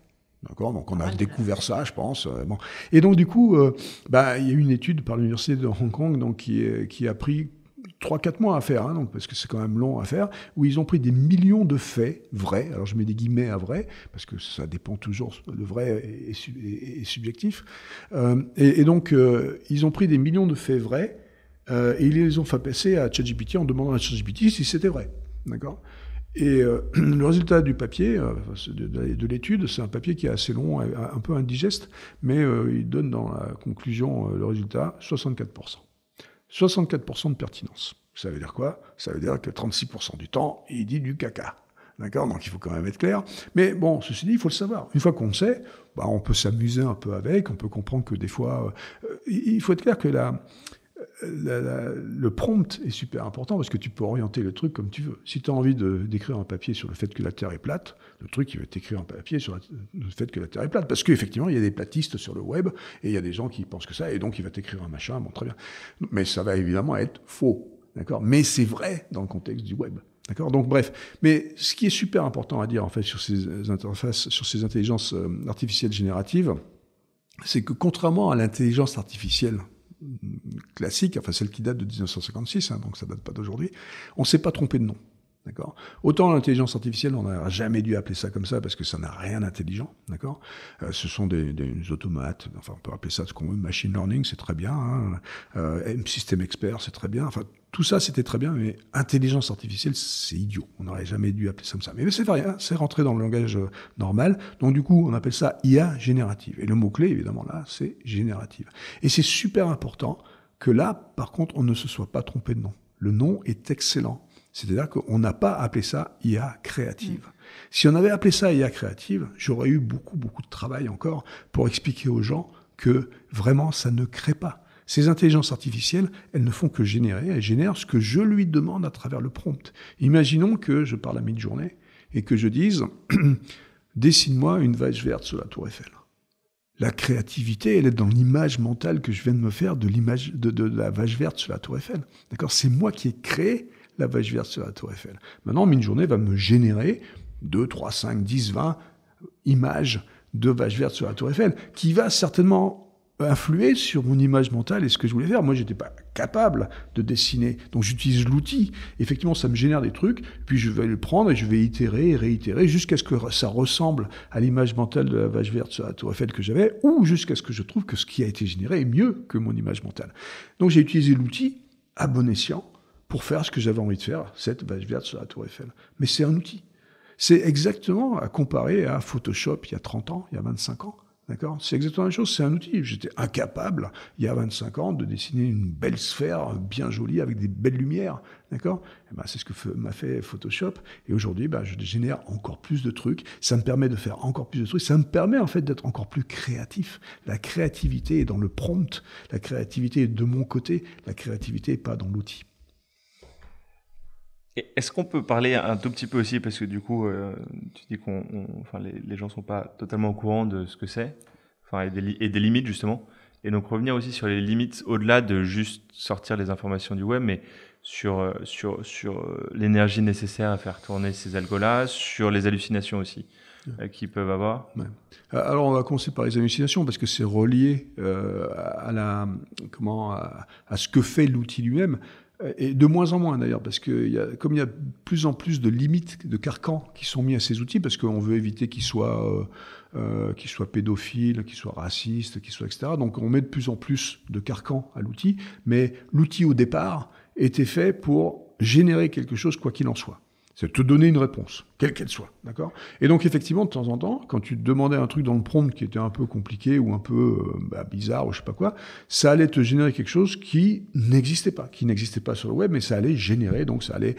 D'accord. Donc on a découvert ça, je pense. Bon. Et donc du coup, il y a eu une étude par l'université de Hong Kong donc, qui a pris 3-4 mois à faire, donc, parce que c'est quand même long à faire, où ils ont pris des millions de faits vrais, alors je mets des guillemets à vrai, parce que ça dépend toujours, le vrai est subjectif, et donc ils ont pris des millions de faits vrais, et ils les ont fait passer à ChatGPT en demandant à ChatGPT si c'était vrai, d'accord. Et le résultat du papier, de l'étude, c'est un papier qui est assez long, un peu indigeste, mais il donne dans la conclusion le résultat 64%. 64% de pertinence. Ça veut dire quoi? Ça veut dire que 36% du temps, il dit du caca. D'accord? Donc il faut quand même être clair. Mais bon, ceci dit, il faut le savoir. Une fois qu'on le sait, on peut s'amuser un peu avec, on peut comprendre que des fois... il faut être clair que le prompt est super important parce que tu peux orienter le truc comme tu veux. Si tu as envie d'écrire un papier sur le fait que la Terre est plate, le truc, il va t'écrire un papier sur le fait que la Terre est plate. Parce qu'effectivement, il y a des platistes sur le web et il y a des gens qui pensent que ça, et donc il va t'écrire un machin, bon, très bien. Mais ça va évidemment être faux, d'accord? Mais c'est vrai dans le contexte du web. D'accord. Donc bref, mais ce qui est super important à dire en fait sur ces interfaces, sur ces intelligences artificielles génératives, c'est que contrairement à l'intelligence artificielle classique, enfin celle qui date de 1956, donc ça date pas d'aujourd'hui, on ne s'est pas trompé de nom. D'accord. Autant l'intelligence artificielle, on n'a jamais dû appeler ça comme ça parce que ça n'a rien d'intelligent, d'accord. Ce sont des automates, enfin on peut appeler ça ce qu'on veut, machine learning, c'est très bien, système expert, c'est très bien, enfin tout ça c'était très bien, mais intelligence artificielle, c'est idiot. On n'aurait jamais dû appeler ça comme ça. Mais c'est rien, c'est rentré dans le langage normal, donc du coup on appelle ça IA générative. Et le mot-clé, évidemment là, c'est générative. Et c'est super important que là, par contre, on ne se soit pas trompé de nom. Le nom est excellent. C'est-à-dire qu'on n'a pas appelé ça IA créative. Si on avait appelé ça IA créative, j'aurais eu beaucoup de travail encore pour expliquer aux gens que vraiment ça ne crée pas. Ces intelligences artificielles, elles ne font que générer, elles génèrent ce que je lui demande à travers le prompt. Imaginons que je parle à mi-journée et que je dise « Dessine-moi une vache verte sur la tour Eiffel ». La créativité, elle est dans l'image mentale que je viens de me faire de l'image de la vache verte sur la tour Eiffel. D'accord ? C'est moi qui ai créé la vache verte sur la tour Eiffel. Maintenant, mi-journée va me générer 2, 3, 5, 10, 20 images de vache verte sur la tour Eiffel, qui va certainement influer sur mon image mentale et ce que je voulais faire. Moi, j'étais pas capable de dessiner. Donc, j'utilise l'outil. Effectivement, ça me génère des trucs, puis je vais le prendre et je vais itérer et réitérer jusqu'à ce que ça ressemble à l'image mentale de la vache verte sur la tour Eiffel que j'avais, ou jusqu'à ce que je trouve que ce qui a été généré est mieux que mon image mentale. Donc, j'ai utilisé l'outil à bon escient pour faire ce que j'avais envie de faire, cette vache verte sur la tour Eiffel. Mais c'est un outil. C'est exactement à comparer à Photoshop il y a 30 ans, il y a 25 ans. D'accord ? C'est exactement la même chose, c'est un outil. J'étais incapable, il y a 25 ans, de dessiner une belle sphère bien jolie avec des belles lumières. D'accord ? Et ben, c'est ce que m'a fait Photoshop. Et aujourd'hui, je génère encore plus de trucs. Ça me permet de faire encore plus de trucs. Ça me permet en fait d'être encore plus créatif. La créativité est dans le prompt. La créativité est de mon côté. La créativité n'est pas dans l'outil. Est-ce qu'on peut parler un tout petit peu aussi, parce que du coup, tu dis les gens sont pas totalement au courant de ce que c'est, et des limites justement, et donc revenir aussi sur les limites au-delà de juste sortir les informations du web, mais sur l'énergie nécessaire à faire tourner ces algos-là, sur les hallucinations aussi qu'ils peuvent avoir. Ouais. Alors on va commencer par les hallucinations parce que c'est relié à ce que fait l'outil lui-même. Et de moins en moins d'ailleurs, parce que comme il y a de plus en plus de limites, de carcans qui sont mis à ces outils, parce qu'on veut éviter qu'ils soient pédophiles, qu'ils soient racistes, qu'ils soient etc. Donc on met de plus en plus de carcans à l'outil, mais l'outil au départ était fait pour générer quelque chose quoi qu'il en soit. C'est te donner une réponse, quelle qu'elle soit, d'accord ? Et donc, effectivement, de temps en temps, quand tu te demandais un truc dans le prompt qui était un peu compliqué ou un peu bizarre ou je sais pas quoi, ça allait te générer quelque chose qui n'existait pas sur le web, mais ça allait générer, donc ça allait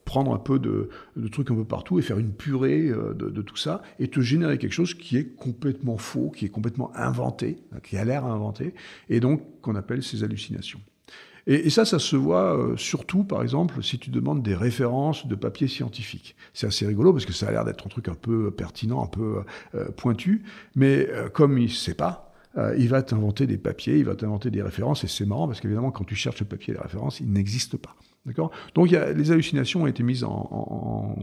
prendre un peu de trucs un peu partout et faire une purée de tout ça et te générer quelque chose qui est complètement faux, qui est complètement inventé, qui a l'air inventé, et donc qu'on appelle ces hallucinations. Et ça se voit surtout, par exemple, si tu demandes des références de papiers scientifiques. C'est assez rigolo parce que ça a l'air d'être un truc un peu pertinent, un peu pointu, mais comme il ne sait pas, il va t'inventer des papiers, il va t'inventer des références, et c'est marrant parce qu'évidemment, quand tu cherches le papier et les références, ils n'existent pas. D'accord ? Donc les hallucinations ont été mises en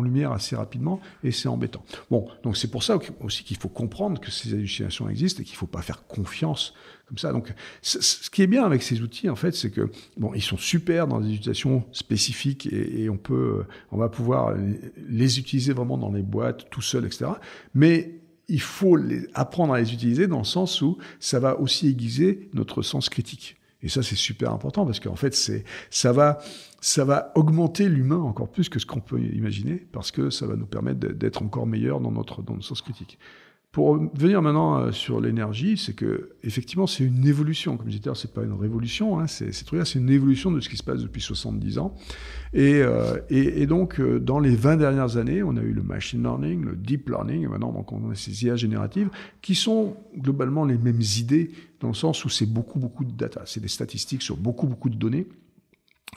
lumière assez rapidement, et c'est embêtant. Bon, donc c'est pour ça aussi qu'il faut comprendre que ces hallucinations existent et qu'il ne faut pas faire confiance comme ça. Donc, ce qui est bien avec ces outils, en fait, c'est que ils sont super dans des utilisations spécifiques et on va pouvoir les utiliser vraiment dans les boîtes, tout seul, etc. Mais il faut apprendre à les utiliser dans le sens où ça va aussi aiguiser notre sens critique. Et ça, c'est super important parce qu'en fait, ça va augmenter l'humain encore plus que ce qu'on peut imaginer parce que ça va nous permettre d'être encore meilleurs dans notre sens critique. Pour venir maintenant sur l'énergie, c'est que effectivement c'est une évolution. Comme je disais, c'est pas une révolution. Ces trucs-là, c'est une évolution de ce qui se passe depuis 70 ans. Et donc dans les 20 dernières années, on a eu le machine learning, le deep learning, et maintenant donc on a ces IA génératives qui sont globalement les mêmes idées dans le sens où c'est beaucoup de data, c'est des statistiques sur beaucoup de données.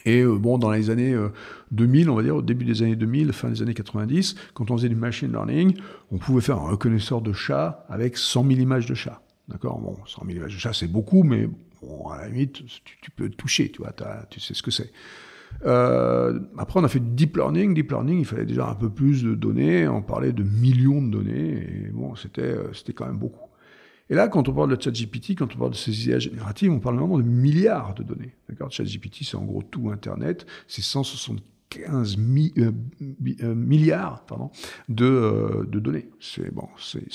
Et dans les années 2000, on va dire, au début des années 2000, fin des années 90, quand on faisait du machine learning, on pouvait faire un reconnaisseur de chat avec 100 000 images de chat. D'accord ? 100 000 images de chat, c'est beaucoup, mais à la limite, tu peux toucher, tu vois, tu sais ce que c'est. Après, on a fait du deep learning. Deep learning, il fallait déjà un peu plus de données. On parlait de millions de données. Et c'était quand même beaucoup. Et là, quand on parle de ChatGPT, quand on parle de ces IA génératives, on parle vraiment de milliards de données. D'accord ? ChatGPT, c'est en gros tout Internet. C'est 175 milliards de données. C'est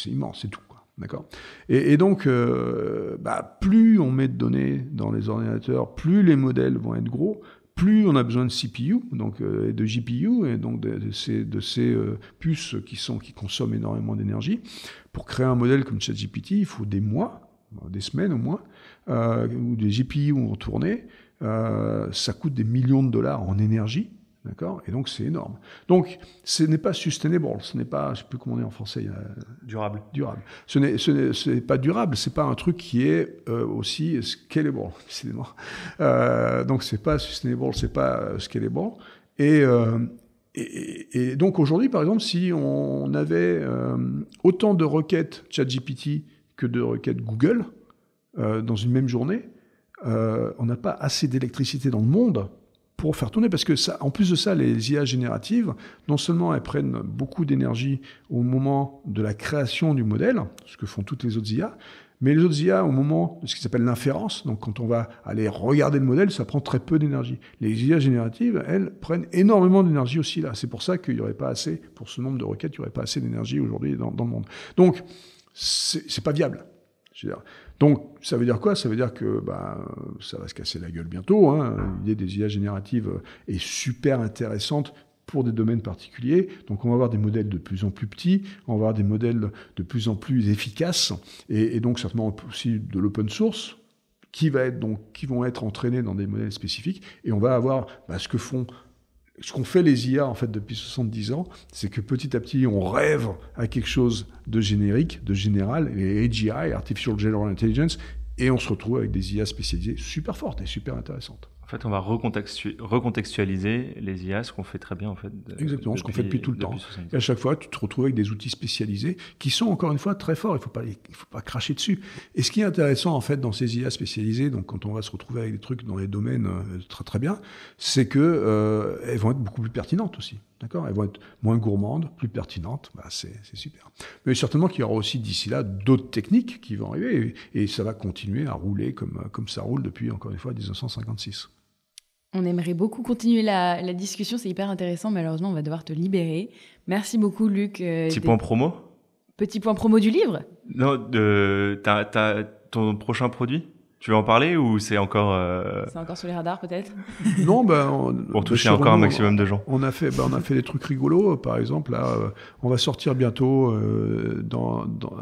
immense, c'est tout. D'accord ? Et donc, plus on met de données dans les ordinateurs, plus les modèles vont être gros, plus on a besoin de CPU, donc de GPU, et donc de ces puces qui consomment énormément d'énergie. Pour créer un modèle comme ChatGPT, il faut des mois, des semaines au moins, où des GPU vont tourner. Ça coûte des millions de dollars en énergie. D'accord ? Et donc, c'est énorme. Donc, ce n'est pas sustainable, ce n'est pas, je ne sais plus comment on dit en français. Durable. Ce n'est pas durable, ce n'est pas un truc qui est aussi scalable, décidément. Donc, ce n'est pas sustainable, ce n'est pas scalable. Et donc, aujourd'hui, par exemple, si on avait autant de requêtes ChatGPT que de requêtes Google dans une même journée, on n'a pas assez d'électricité dans le monde pour faire tourner, parce que ça, en plus de ça, les IA génératives, non seulement elles prennent beaucoup d'énergie au moment de la création du modèle, ce que font toutes les autres IA, mais les autres IA, au moment de ce qui s'appelle l'inférence, donc quand on va aller regarder le modèle, ça prend très peu d'énergie. Les IA génératives, elles, prennent énormément d'énergie aussi là. C'est pour ça qu'il n'y aurait pas assez, pour ce nombre de requêtes, il n'y aurait pas assez d'énergie aujourd'hui dans le monde. Donc, c'est pas viable. Donc, ça veut dire quoi ? Ça veut dire que ça va se casser la gueule bientôt. L'idée des IA génératives est super intéressante pour des domaines particuliers. Donc, on va avoir des modèles de plus en plus petits, on va avoir des modèles de plus en plus efficaces, et donc certainement aussi de l'open source, qui vont être entraînés dans des modèles spécifiques, et on va avoir ce qu'ont fait les IA en fait depuis 70 ans, c'est que petit à petit on rêve à quelque chose de générique, de général, les AGI, Artificial General Intelligence, et on se retrouve avec des IA spécialisées super fortes et super intéressantes. En fait, on va recontextualiser les IA, ce qu'on fait très bien en fait. Exactement, ce qu'on fait depuis tout le temps. Et à chaque fois, tu te retrouves avec des outils spécialisés qui sont encore une fois très forts. Il faut pas cracher dessus. Et ce qui est intéressant en fait dans ces IA spécialisées, donc quand on va se retrouver avec des trucs dans les domaines très très bien, c'est que elles vont être beaucoup plus pertinentes aussi. D'accord ? Elles vont être moins gourmandes, plus pertinentes. C'est super. Mais certainement qu'il y aura aussi d'ici là d'autres techniques qui vont arriver, et ça va continuer à rouler comme ça roule depuis encore une fois 1956. On aimerait beaucoup continuer la discussion, c'est hyper intéressant. Malheureusement, on va devoir te libérer. Merci beaucoup, Luc. Petit point promo ? Petit point promo du livre ? Non, t'as ton prochain produit ? Tu veux en parler ou c'est encore... C'est encore sur les radars peut-être ? Non, pour toucher encore un maximum de gens. On a fait des trucs rigolos. Par exemple, là, on va sortir bientôt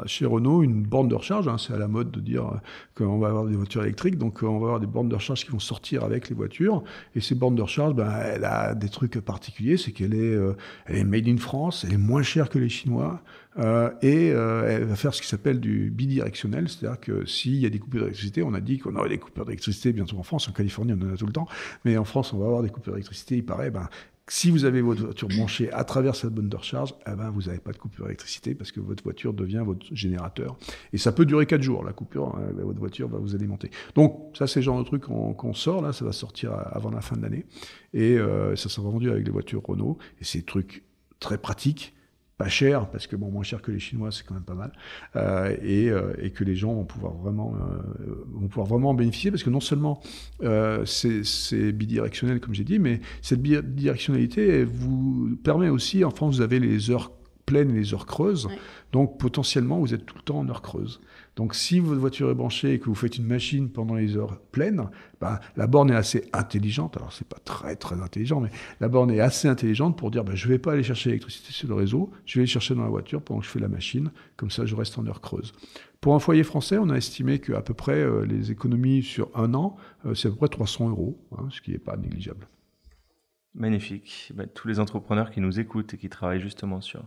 chez Renault une borne de recharge. C'est à la mode de dire qu'on va avoir des voitures électriques. Donc, on va avoir des bornes de recharge qui vont sortir avec les voitures. Et ces bornes de recharge, elle a des trucs particuliers. C'est qu'elle est made in France. Elle est moins chère que les Chinois. Et elle va faire ce qui s'appelle du bidirectionnel, c'est-à-dire que s'il y a des coupures d'électricité, on a dit qu'on aurait des coupures d'électricité bientôt en France, en Californie on en a tout le temps, mais en France on va avoir des coupures d'électricité, il paraît, si vous avez votre voiture branchée à travers cette borne de recharge, vous n'avez pas de coupure d'électricité parce que votre voiture devient votre générateur. Et ça peut durer 4 jours, la coupure, votre voiture va vous alimenter. Donc ça c'est le genre de truc qu'on sort, là, ça va sortir avant la fin de l'année, et ça sera vendu avec les voitures Renault, et c'est des trucs très pratiques, pas cher, parce que moins cher que les Chinois, c'est quand même pas mal, et que les gens vont pouvoir vraiment en bénéficier, parce que non seulement c'est bidirectionnel, comme j'ai dit, mais cette bidirectionnalité, elle vous permet aussi, en France, vous avez les heures pleines et les heures creuses, ouais. Donc potentiellement, vous êtes tout le temps en heures creuses. Donc si votre voiture est branchée et que vous faites une machine pendant les heures pleines, la borne est assez intelligente, alors c'est pas très très intelligent, mais la borne est assez intelligente pour dire je vais pas aller chercher l'électricité sur le réseau, je vais aller chercher dans la voiture pendant que je fais la machine, comme ça je reste en heures creuses. Pour un foyer français, on a estimé qu'à peu près les économies sur un an, c'est à peu près 300 €, ce qui n'est pas négligeable. Magnifique. Tous les entrepreneurs qui nous écoutent et qui travaillent justement sur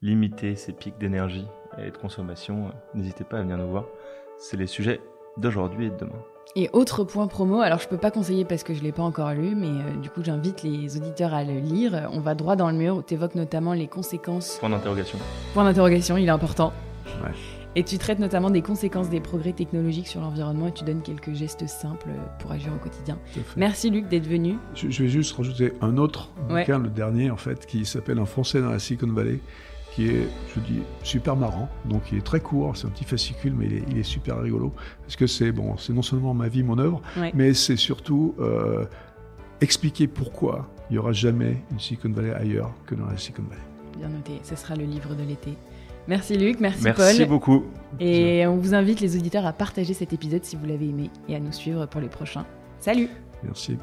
limiter ces pics d'énergie et de consommation, n'hésitez pas à venir nous voir. C'est les sujets d'aujourd'hui et de demain. Et autre point promo, alors je peux pas conseiller parce que je l'ai pas encore lu, mais du coup j'invite les auditeurs à le lire. On va droit dans le mur, où tu évoques notamment les conséquences... Point d'interrogation. Point d'interrogation, il est important. Ouais. Et tu traites notamment des conséquences des progrès technologiques sur l'environnement et tu donnes quelques gestes simples pour agir au quotidien. Merci Luc d'être venu. Je vais juste rajouter un autre bouquin, le dernier en fait, qui s'appelle Un Français dans la Silicon Valley, qui est, je dis, super marrant, donc il est très court, c'est un petit fascicule, mais il est super rigolo, parce que c'est non seulement ma vie, mon œuvre, mais c'est surtout expliquer pourquoi il n'y aura jamais une Silicon Valley ailleurs que dans la Silicon Valley. Bien noté, ce sera le livre de l'été. Merci Luc, merci Paul. Merci beaucoup. Et on vous invite les auditeurs à partager cet épisode si vous l'avez aimé et à nous suivre pour les prochains. Salut. Merci.